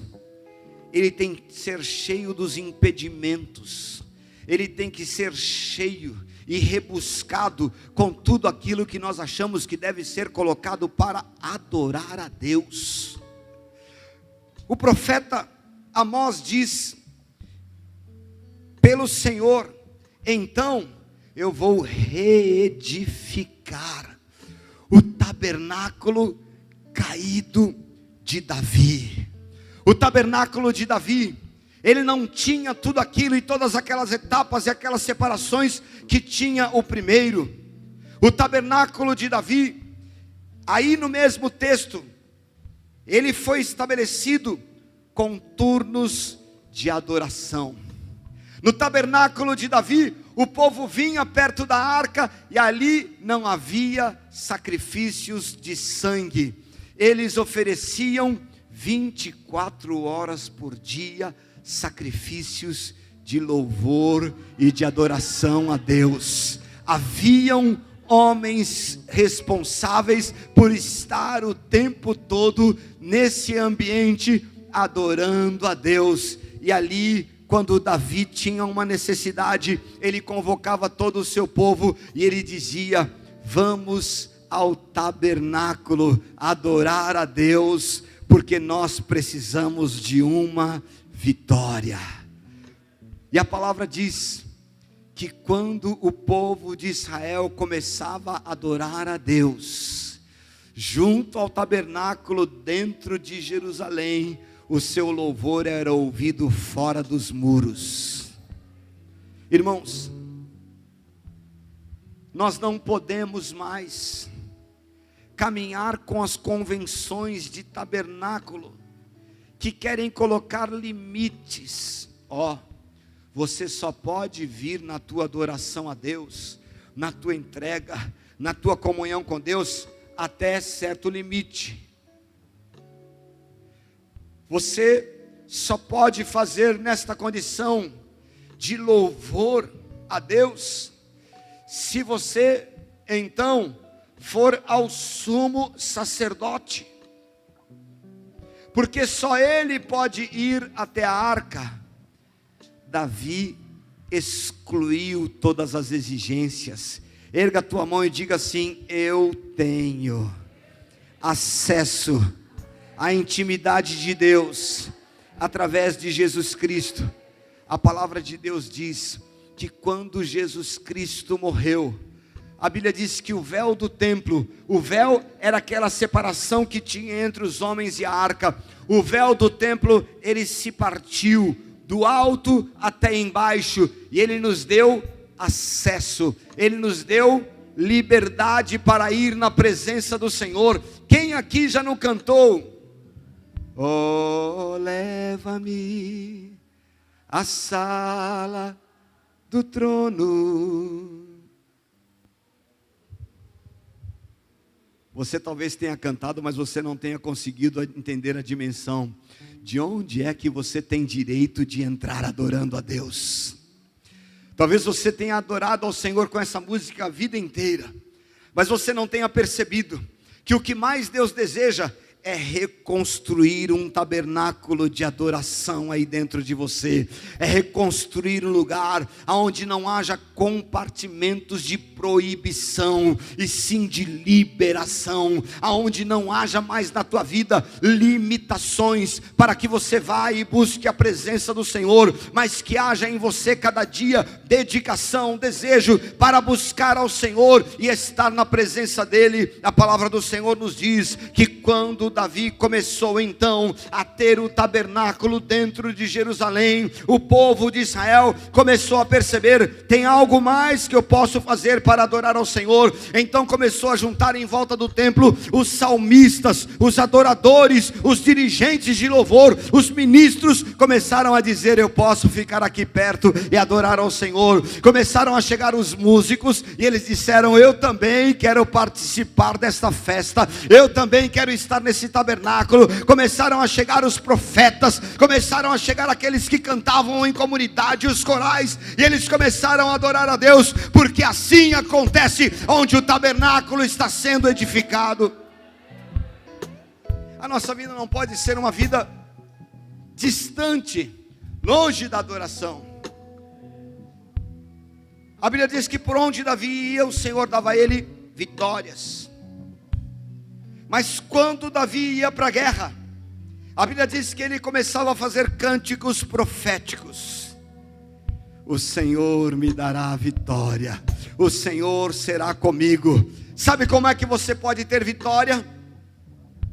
ele tem que ser cheio dos impedimentos, ele tem que ser cheio e rebuscado com tudo aquilo que nós achamos que deve ser colocado para adorar a Deus. O profeta Amós diz: pelo Senhor, então eu vou reedificar o tabernáculo caído de Davi. O tabernáculo de Davi, ele não tinha tudo aquilo e todas aquelas etapas e aquelas separações que tinha o primeiro. O tabernáculo de Davi, aí no mesmo texto, ele foi estabelecido com turnos de adoração. No tabernáculo de Davi, o povo vinha perto da arca e ali não havia sacrifícios de sangue. Eles ofereciam 24 horas por dia sacrifícios de louvor e de adoração a Deus. Haviam homens responsáveis por estar o tempo todo nesse ambiente adorando a Deus. E ali, quando Davi tinha uma necessidade, ele convocava todo o seu povo e ele dizia: vamos ao tabernáculo adorar a Deus, porque nós precisamos de uma vitória. E a palavra diz que quando o povo de Israel começava a adorar a Deus, junto ao tabernáculo dentro de Jerusalém, o seu louvor era ouvido fora dos muros. Irmãos, nós não podemos mais caminhar com as convenções de tabernáculo, que querem colocar limites. Você só pode vir na tua adoração a Deus, na tua entrega, na tua comunhão com Deus, até certo limite. Você só pode fazer nesta condição de louvor a Deus, se você então for ao sumo sacerdote, porque só ele pode ir até a arca. Davi excluiu todas as exigências. Erga a tua mão e diga assim: eu tenho acesso à intimidade de Deus através de Jesus Cristo. A palavra de Deus diz que quando Jesus Cristo morreu, a Bíblia diz que o véu do templo, o véu era aquela separação que tinha entre os homens e a arca. O véu do templo, ele se partiu do alto até embaixo, e ele nos deu acesso, ele nos deu liberdade para ir na presença do Senhor. Quem aqui já não cantou? Oh, leva-me à sala do trono. Você talvez tenha cantado, mas você não tenha conseguido entender a dimensão de onde é que você tem direito de entrar adorando a Deus. Talvez você tenha adorado ao Senhor com essa música a vida inteira, mas você não tenha percebido que o que mais Deus deseja é reconstruir um tabernáculo de adoração aí dentro de você. É reconstruir um lugar onde não haja compartimentos de proibição, e sim de liberação, aonde não haja mais na tua vida limitações, para que você vá e busque a presença do Senhor, mas que haja em você cada dia dedicação, desejo para buscar ao Senhor e estar na presença dEle. A palavra do Senhor nos diz que quando Davi começou então a ter o tabernáculo dentro de Jerusalém, o povo de Israel começou a perceber: tem algo mais que eu posso fazer para adorar ao Senhor. Então começou a juntar em volta do templo os salmistas, os adoradores, os dirigentes de louvor, os ministros. Começaram a dizer: eu posso ficar aqui perto e adorar ao Senhor. Começaram a chegar os músicos e eles disseram: eu também quero participar desta festa, eu também quero estar nesse tabernáculo. Começaram a chegar os profetas, começaram a chegar aqueles que cantavam em comunidade, os corais, e eles começaram a adorar a Deus, porque assim acontece onde o tabernáculo está sendo edificado. A nossa vida não pode ser uma vida distante, longe da adoração. A Bíblia diz que por onde Davi ia, o Senhor dava a ele vitórias. Mas quando Davi ia para a guerra, a Bíblia diz que ele começava a fazer cânticos proféticos: o Senhor me dará a vitória, o Senhor será comigo. Sabe como é que você pode ter vitória?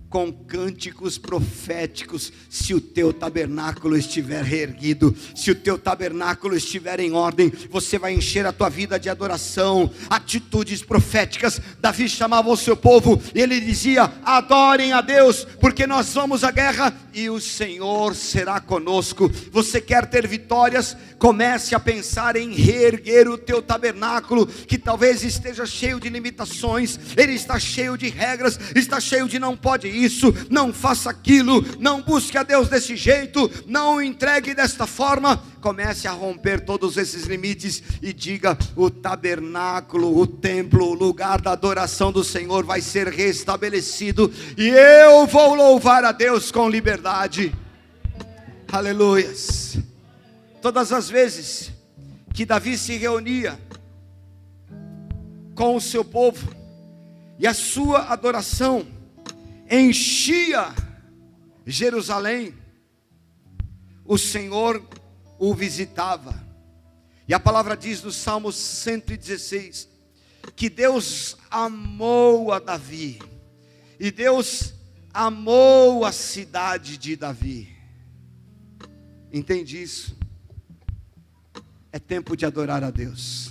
Com cânticos proféticos. Se o teu tabernáculo estiver reerguido, se o teu tabernáculo estiver em ordem, você vai encher a tua vida de adoração, atitudes proféticas. Davi chamava o seu povo e ele dizia: adorem a Deus, porque nós vamos à guerra e o Senhor será conosco. Você quer ter vitórias? Comece a pensar em reerguer o teu tabernáculo, que talvez esteja cheio de limitações, ele está cheio de regras, está cheio de não pode isso, não faça aquilo, não busque a Deus desse jeito, não entregue desta forma. Comece a romper todos esses limites e diga: o tabernáculo, o templo, o lugar da adoração do Senhor vai ser restabelecido, e eu vou louvar a Deus com liberdade. Aleluias. Todas as vezes que Davi se reunia com o seu povo e a sua adoração enchia Jerusalém, o Senhor o visitava. E a palavra diz no Salmo 116, que Deus amou a Davi, e Deus amou a cidade de Davi. Entende isso? É tempo de adorar a Deus.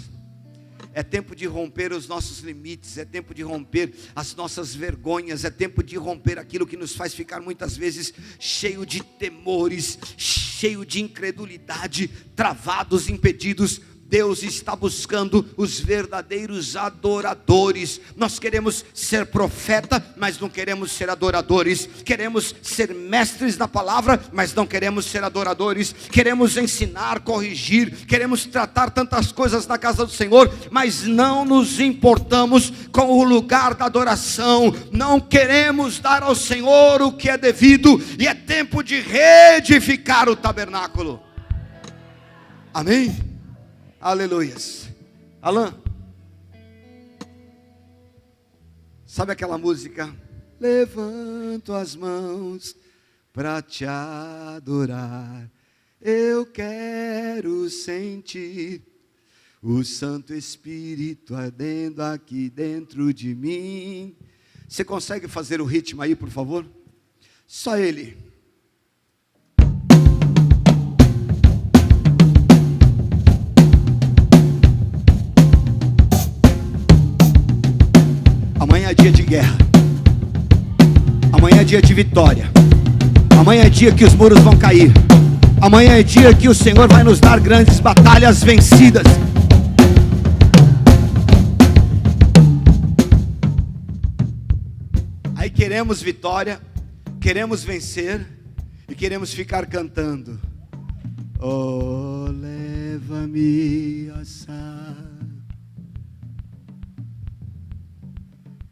É tempo de romper os nossos limites, é tempo de romper as nossas vergonhas, é tempo de romper aquilo que nos faz ficar muitas vezes cheio de temores, cheio de incredulidade, travados, impedidos. Deus está buscando os verdadeiros adoradores. Nós queremos ser profeta, mas não queremos ser adoradores. Queremos ser mestres da palavra, mas não queremos ser adoradores. Queremos ensinar, corrigir, queremos tratar tantas coisas na casa do Senhor, mas não nos importamos com o lugar da adoração. Não queremos dar ao Senhor o que é devido, e é tempo de reedificar o tabernáculo. Amém? Aleluias. Alan, sabe aquela música? Levanto as mãos para te adorar, eu quero sentir o Santo Espírito ardendo aqui dentro de mim. Você consegue fazer o ritmo aí, por favor? Só ele. Amanhã é dia de guerra. Amanhã é dia de vitória. Amanhã é dia que os muros vão cair. Amanhã é dia que o Senhor vai nos dar grandes batalhas vencidas. Aí queremos vitória, queremos vencer e queremos ficar cantando. Oh, leva-me a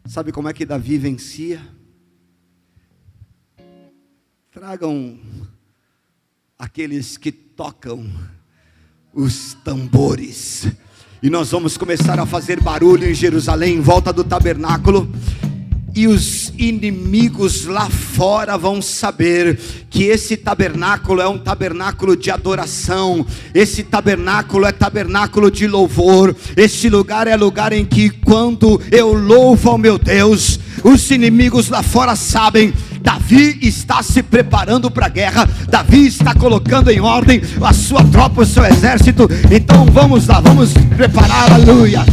Sabe como é que Davi vencia? Tragam aqueles que tocam os tambores, e nós vamos começar a fazer barulho em Jerusalém, em volta do tabernáculo. E os inimigos lá fora vão saber que esse tabernáculo é um tabernáculo de adoração. Esse tabernáculo é tabernáculo de louvor. Este lugar é lugar em que, quando eu louvo ao meu Deus, os inimigos lá fora sabem: Davi está se preparando para a guerra. Davi está colocando em ordem a sua tropa, o seu exército. Então vamos lá, vamos preparar, aleluia.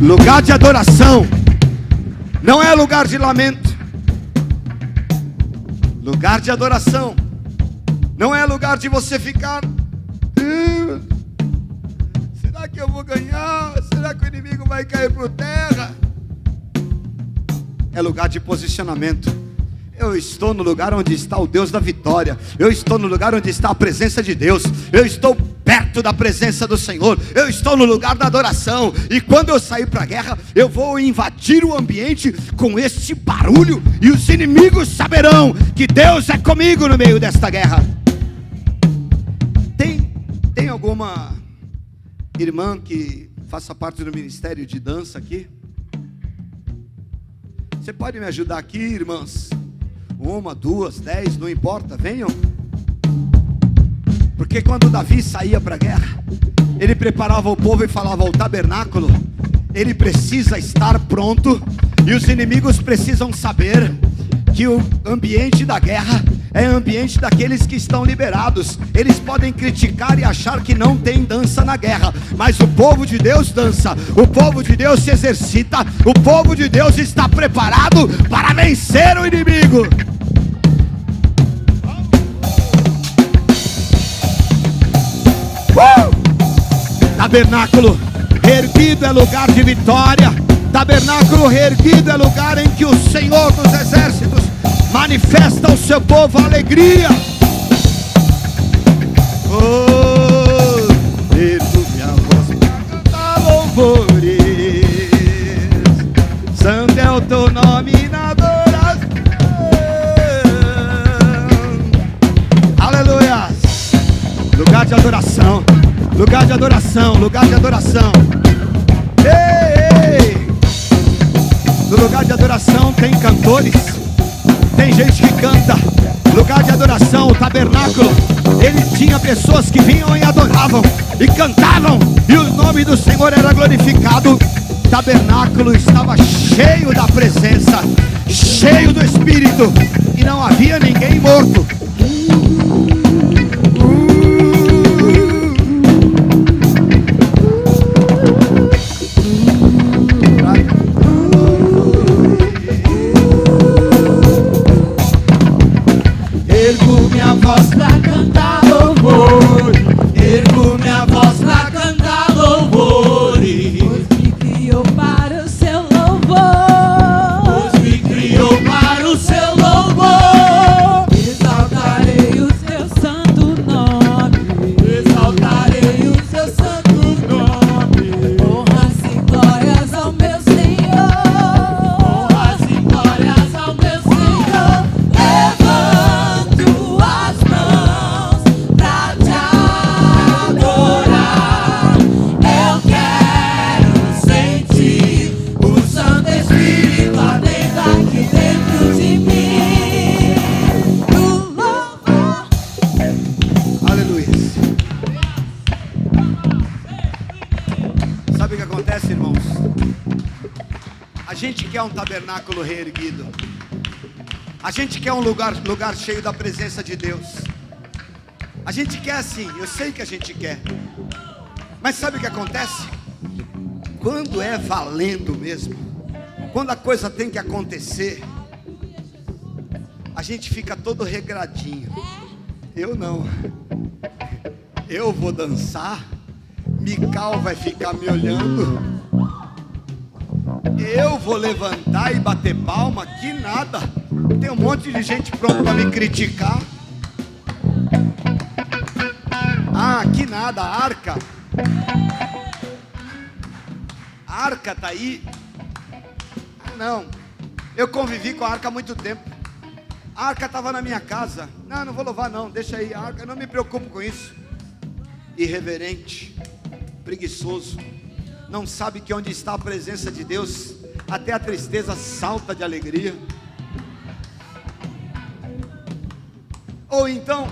Lugar de adoração não é lugar de lamento. Lugar de adoração não é lugar de você ficar: será que eu vou ganhar? Será que o inimigo vai cair por terra? É lugar de posicionamento. Eu estou no lugar onde está o Deus da vitória. Eu estou no lugar onde está a presença de Deus. Eu estou perto da presença do Senhor. Eu estou no lugar da adoração. E quando eu sair para a guerra, eu vou invadir o ambiente com este barulho, e os inimigos saberão que Deus é comigo no meio desta guerra. Tem alguma irmã que faça parte do ministério de dança aqui? Você pode me ajudar aqui, irmãs? 1, 2, 10, não importa, venham. Porque quando Davi saía para a guerra, ele preparava o povo e falava: o tabernáculo, ele precisa estar pronto, e os inimigos precisam saber que o ambiente da guerra é ambiente daqueles que estão liberados. Eles podem criticar e achar que não tem dança na guerra, mas o povo de Deus dança, o povo de Deus se exercita, o povo de Deus está preparado para vencer o inimigo. Tabernáculo erguido é lugar de vitória. Tabernáculo erguido é lugar em que o Senhor dos exércitos manifesta ao seu povo alegria. Oh, ergo minha voz para cantar louvores. Santo é o teu nome na adoração. Aleluia. Lugar de adoração. Lugar de adoração, lugar de adoração. Ei, ei. No lugar de adoração tem cantores, tem gente que canta. Lugar de adoração, o tabernáculo, ele tinha pessoas que vinham e adoravam e cantavam, e o nome do Senhor era glorificado. O tabernáculo estava cheio da presença, cheio do Espírito, e não havia ninguém morto. Ergo minha voz pra cantar louvor. Ergo minha voz pra cantar louvores. Pois me criou para o seu louvor. Pois me criou para o seu louvor. Exaltarei o seu santo nome. Exaltarei o seu santo nome. Honras e glórias ao meu Senhor. Honras e glórias ao meu Senhor. Levanto as mãos pra te adorar. Eu quero sentir o Santo Espírito ardendo aqui dentro de mim. No louvor. Aleluia. Sabe o que acontece, irmãos? A gente quer um tabernáculo reerguido. A gente quer um lugar cheio da presença de Deus. A gente quer assim, eu sei que a gente quer. Mas sabe o que acontece? Quando é valendo mesmo, quando a coisa tem que acontecer, a gente fica todo regradinho. Eu não. Eu vou dançar, Mical vai ficar me olhando, eu vou levantar e bater palma, que nada. Tem um monte de gente pronta para me criticar. Ah, que nada, a arca tá aí. Não, eu convivi com a arca há muito tempo. A arca estava na minha casa. Não vou louvar não, deixa aí a arca, eu não me preocupo com isso. Irreverente, preguiçoso, não sabe que onde está a presença de Deus, até a tristeza salta de alegria. Ou então,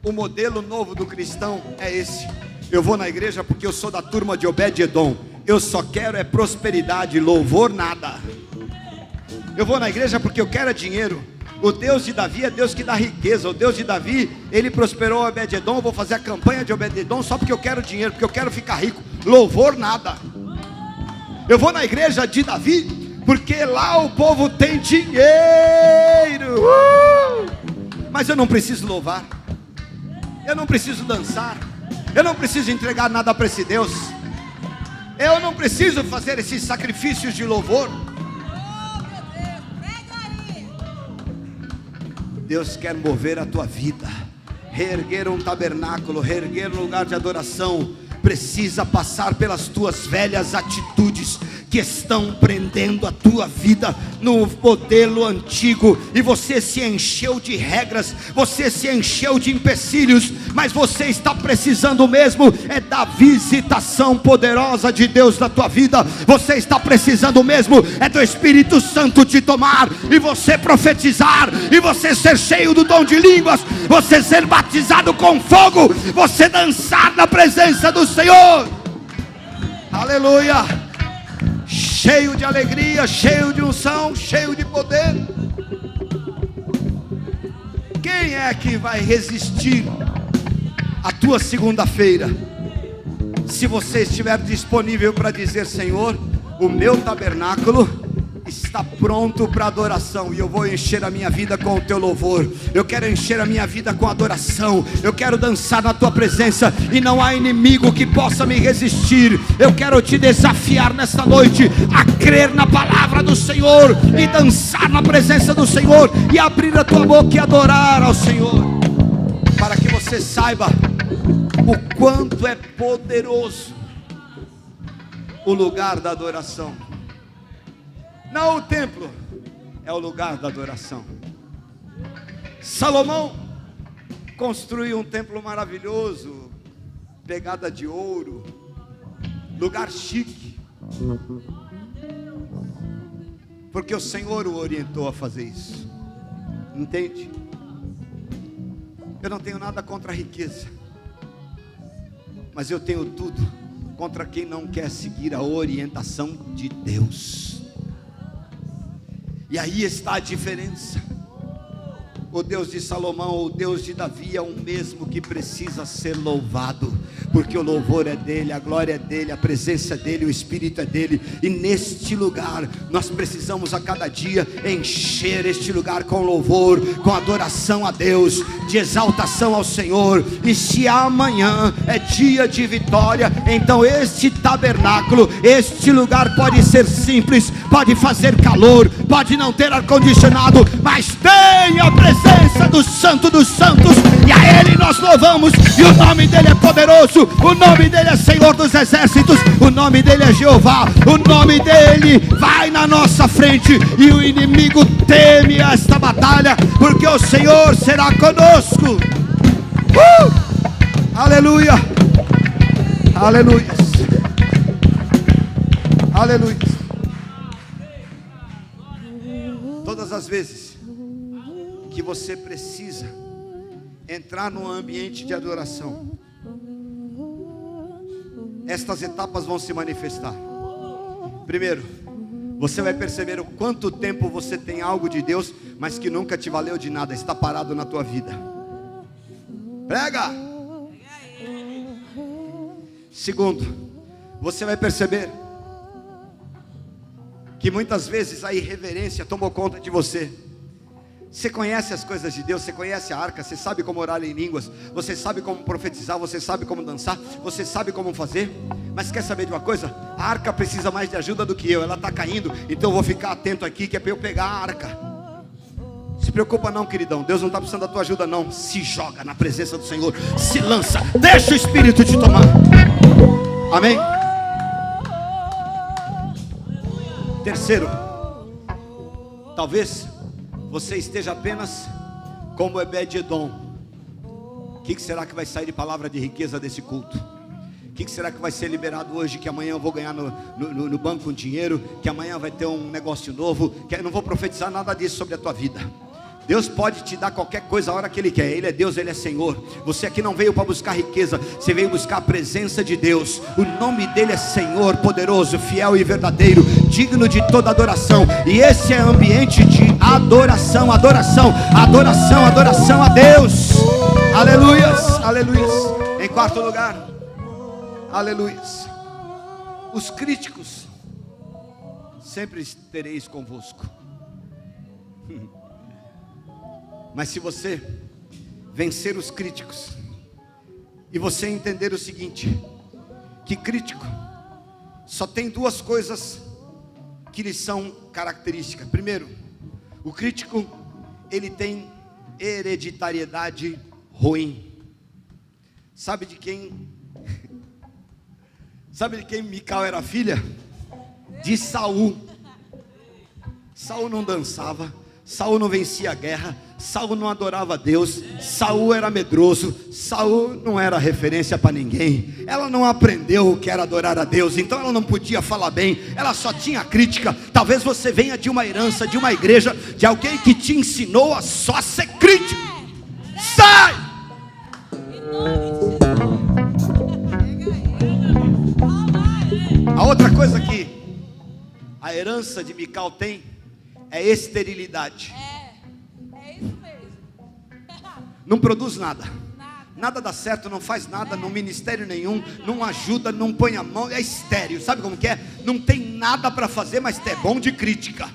o modelo novo do cristão é esse: eu vou na igreja porque eu sou da turma de Obed-Edom, eu só quero é prosperidade, louvor nada. Eu vou na igreja porque eu quero é dinheiro. O Deus de Davi é Deus que dá riqueza. O Deus de Davi, ele prosperou Obed-Edom. Eu vou fazer a campanha de Obed-Edom só porque eu quero dinheiro, porque eu quero ficar rico. Louvor nada. Eu vou na igreja de Davi porque lá o povo tem dinheiro. Mas eu não preciso louvar, eu não preciso dançar, eu não preciso entregar nada para esse Deus. Eu não preciso fazer esses sacrifícios de louvor. Deus quer mover a tua vida, reerguer um tabernáculo, reerguer um lugar de adoração. Precisa passar pelas tuas velhas atitudes que estão prendendo a tua vida no modelo antigo, e você se encheu de regras, você se encheu de empecilhos, mas você está precisando mesmo é da visitação poderosa de Deus na tua vida. Você está precisando mesmo é do Espírito Santo te tomar, e você profetizar, e você ser cheio do dom de línguas, você ser batizado com fogo, você dançar na presença do Senhor. Aleluia. Cheio de alegria, cheio de unção, cheio de poder. Quem é que vai resistir a tua segunda-feira, se você estiver disponível para dizer: Senhor, o meu tabernáculo está pronto para adoração, e eu vou encher a minha vida com o teu louvor. Eu quero encher a minha vida com adoração. Eu quero dançar na tua presença, e não há inimigo que possa me resistir. Eu quero te desafiar nesta noite a crer na palavra do Senhor, e dançar na presença do Senhor, e abrir a tua boca e adorar ao Senhor, para que você saiba o quanto é poderoso o lugar da adoração. Não o templo, é o lugar da adoração. Salomão construiu um templo maravilhoso, pegada de ouro, lugar chique, porque o Senhor o orientou a fazer isso. Entende? Eu não tenho nada contra a riqueza, mas eu tenho tudo contra quem não quer seguir a orientação de Deus. E aí está a diferença. O Deus de Salomão, o Deus de Davi é o mesmo que precisa ser louvado, porque o louvor é dele, a glória é dele, a presença é dele, o Espírito é dele. E neste lugar nós precisamos a cada dia encher este lugar com louvor, com adoração a Deus, de exaltação ao Senhor. E se amanhã é dia de vitória, então este tabernáculo, este lugar pode ser simples, pode fazer calor, pode não ter ar-condicionado, mas tem a presença do Santo dos Santos, e a Ele nós louvamos. E o nome dele é poderoso, o nome dele é Senhor dos Exércitos, o nome dele é Jeová, o nome dele vai na nossa frente, e o inimigo teme esta batalha, porque o Senhor será conosco. Aleluia, aleluia, aleluia. Todas as vezes que você precisa entrar num ambiente de adoração, estas etapas vão se manifestar. Primeiro, você vai perceber o quanto tempo você tem algo de Deus, mas que nunca te valeu de nada, está parado na tua vida. Prega! Segundo, você vai perceber que muitas vezes a irreverência tomou conta de você. Você conhece as coisas de Deus, você conhece a arca, você sabe como orar em línguas, você sabe como profetizar, você sabe como dançar, você sabe como fazer. Mas quer saber de uma coisa? A arca precisa mais de ajuda do que eu, ela está caindo, então eu vou ficar atento aqui, que é para eu pegar a arca. Se preocupa não, queridão, Deus não está precisando da tua ajuda não. Se joga na presença do Senhor, se lança, deixa o Espírito te tomar. Amém? Terceiro, talvez você esteja apenas como Obed-Edom. O que será que vai sair de palavra de riqueza desse culto? O que será que vai ser liberado hoje? Que amanhã eu vou ganhar no banco um dinheiro, que amanhã vai ter um negócio novo, que eu não vou profetizar nada disso sobre a tua vida. Deus pode te dar qualquer coisa a hora que Ele quer. Ele é Deus, Ele é Senhor. Você aqui não veio para buscar riqueza, você veio buscar a presença de Deus. O nome dEle é Senhor, poderoso, fiel e verdadeiro, digno de toda adoração. E esse é ambiente de adoração, adoração, adoração, adoração a Deus. Aleluias, aleluias. Em quarto lugar, aleluias, os críticos sempre tereis convosco. Mas se você vencer os críticos e você entender o seguinte, que crítico só tem duas coisas que lhe são características. Primeiro, o crítico, ele tem hereditariedade ruim. Sabe de quem Mical era filha? De Saul. Saul não dançava, Saul não vencia a guerra, Saul não adorava a Deus, Saul era medroso, Saul não era referência para ninguém. Ela não aprendeu o que era adorar a Deus, então ela não podia falar bem, ela só tinha crítica. Talvez você venha de uma herança, de uma igreja, de alguém que te ensinou a só ser crítico. Sai! A outra coisa que a herança de Mical tem é esterilidade. É isso mesmo. Não produz nada. Nada dá certo, não faz nada, no ministério nenhum, não ajuda, não põe a mão, é estéril. Sabe como que é? Não tem nada para fazer, mas é bom de crítica.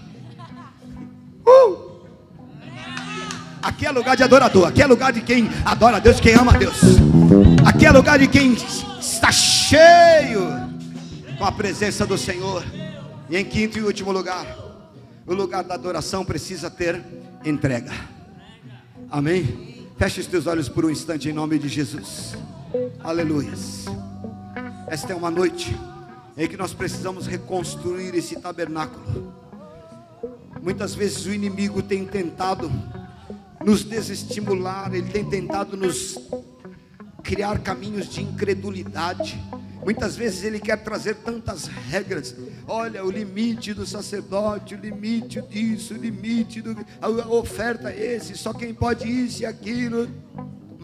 Aqui é lugar de adorador, aqui é lugar de quem adora a Deus, quem ama a Deus. Aqui é lugar de quem está cheio com a presença do Senhor. E em quinto e último lugar, o lugar da adoração precisa ter entrega. Amém? Feche os teus olhos por um instante em nome de Jesus. Aleluias. Esta é uma noite em que nós precisamos reconstruir esse tabernáculo. Muitas vezes o inimigo tem tentado nos desestimular, ele tem tentado nos criar caminhos de incredulidade. Muitas vezes ele quer trazer tantas regras. Olha, o limite do sacerdote, o limite disso, o limite a oferta é esse, só quem pode isso e aquilo.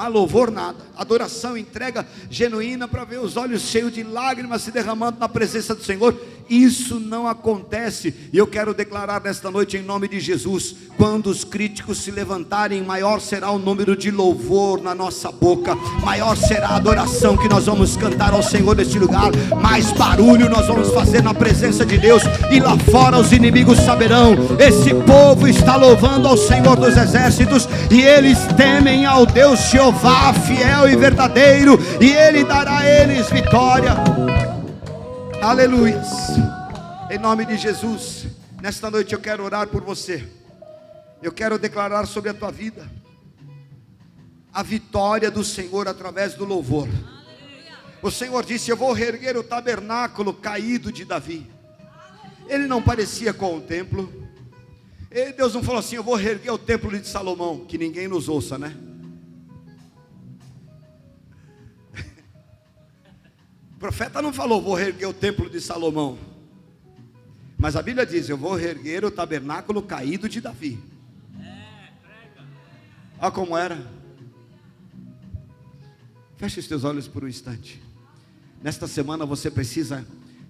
Mas louvor nada, adoração, entrega genuína para ver os olhos cheios de lágrimas se derramando na presença do Senhor, isso não acontece. E eu quero declarar nesta noite em nome de Jesus, quando os críticos se levantarem, maior será o número de louvor na nossa boca, maior será a adoração que nós vamos cantar ao Senhor neste lugar, mais barulho nós vamos fazer na presença de Deus, e lá fora os inimigos saberão, esse povo está louvando ao Senhor dos exércitos, e eles temem ao Deus Jeová fiel e verdadeiro, e Ele dará a eles vitória. Aleluias. Em nome de Jesus, nesta noite eu quero orar por você. Eu quero declarar sobre a tua vida a vitória do Senhor através do louvor. O Senhor disse: eu vou reerguer o tabernáculo caído de Davi. Ele não parecia com o templo. E Deus não falou assim: eu vou reerguer o templo de Salomão, que ninguém nos ouça, né? O profeta não falou: vou reerguer o templo de Salomão. Mas a Bíblia diz: eu vou reerguer o tabernáculo caído de Davi. Olha como era. Feche os teus olhos por um instante. Nesta semana você precisa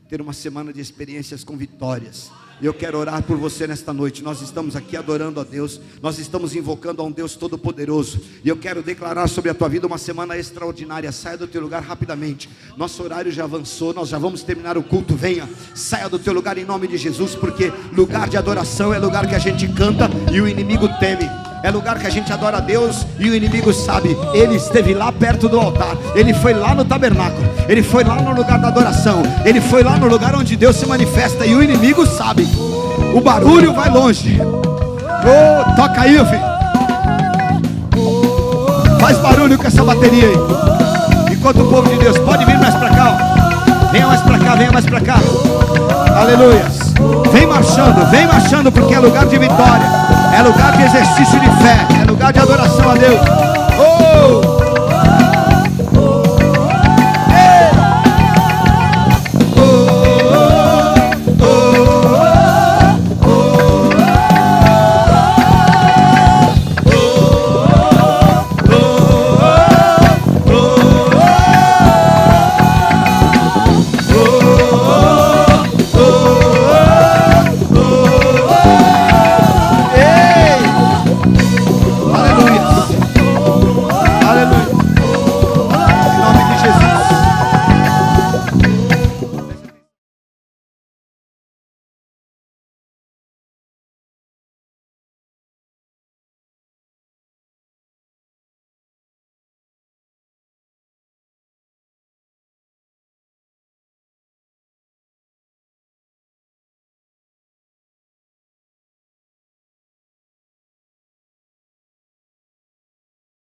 ter uma semana de experiências com vitórias. E eu quero orar por você nesta noite. Nós estamos aqui adorando a Deus, nós estamos invocando a um Deus todo-poderoso, e eu quero declarar sobre a tua vida uma semana extraordinária. Saia do teu lugar rapidamente, nosso horário já avançou, nós já vamos terminar o culto. Venha, saia do teu lugar em nome de Jesus, porque lugar de adoração é lugar que a gente canta e o inimigo teme. É lugar que a gente adora a Deus e o inimigo sabe. Ele esteve lá perto do altar, ele foi lá no tabernáculo, ele foi lá no lugar da adoração, ele foi lá no lugar onde Deus se manifesta, e o inimigo sabe. O barulho vai longe. Oh, toca aí, filho. Faz barulho com essa bateria aí. Enquanto o povo de Deus pode vir mais para cá, ó. Venha mais para cá, venha mais para cá. Aleluia. Vem marchando, porque é lugar de vitória, é lugar de exercício de fé, é lugar de adoração a Deus. Oh!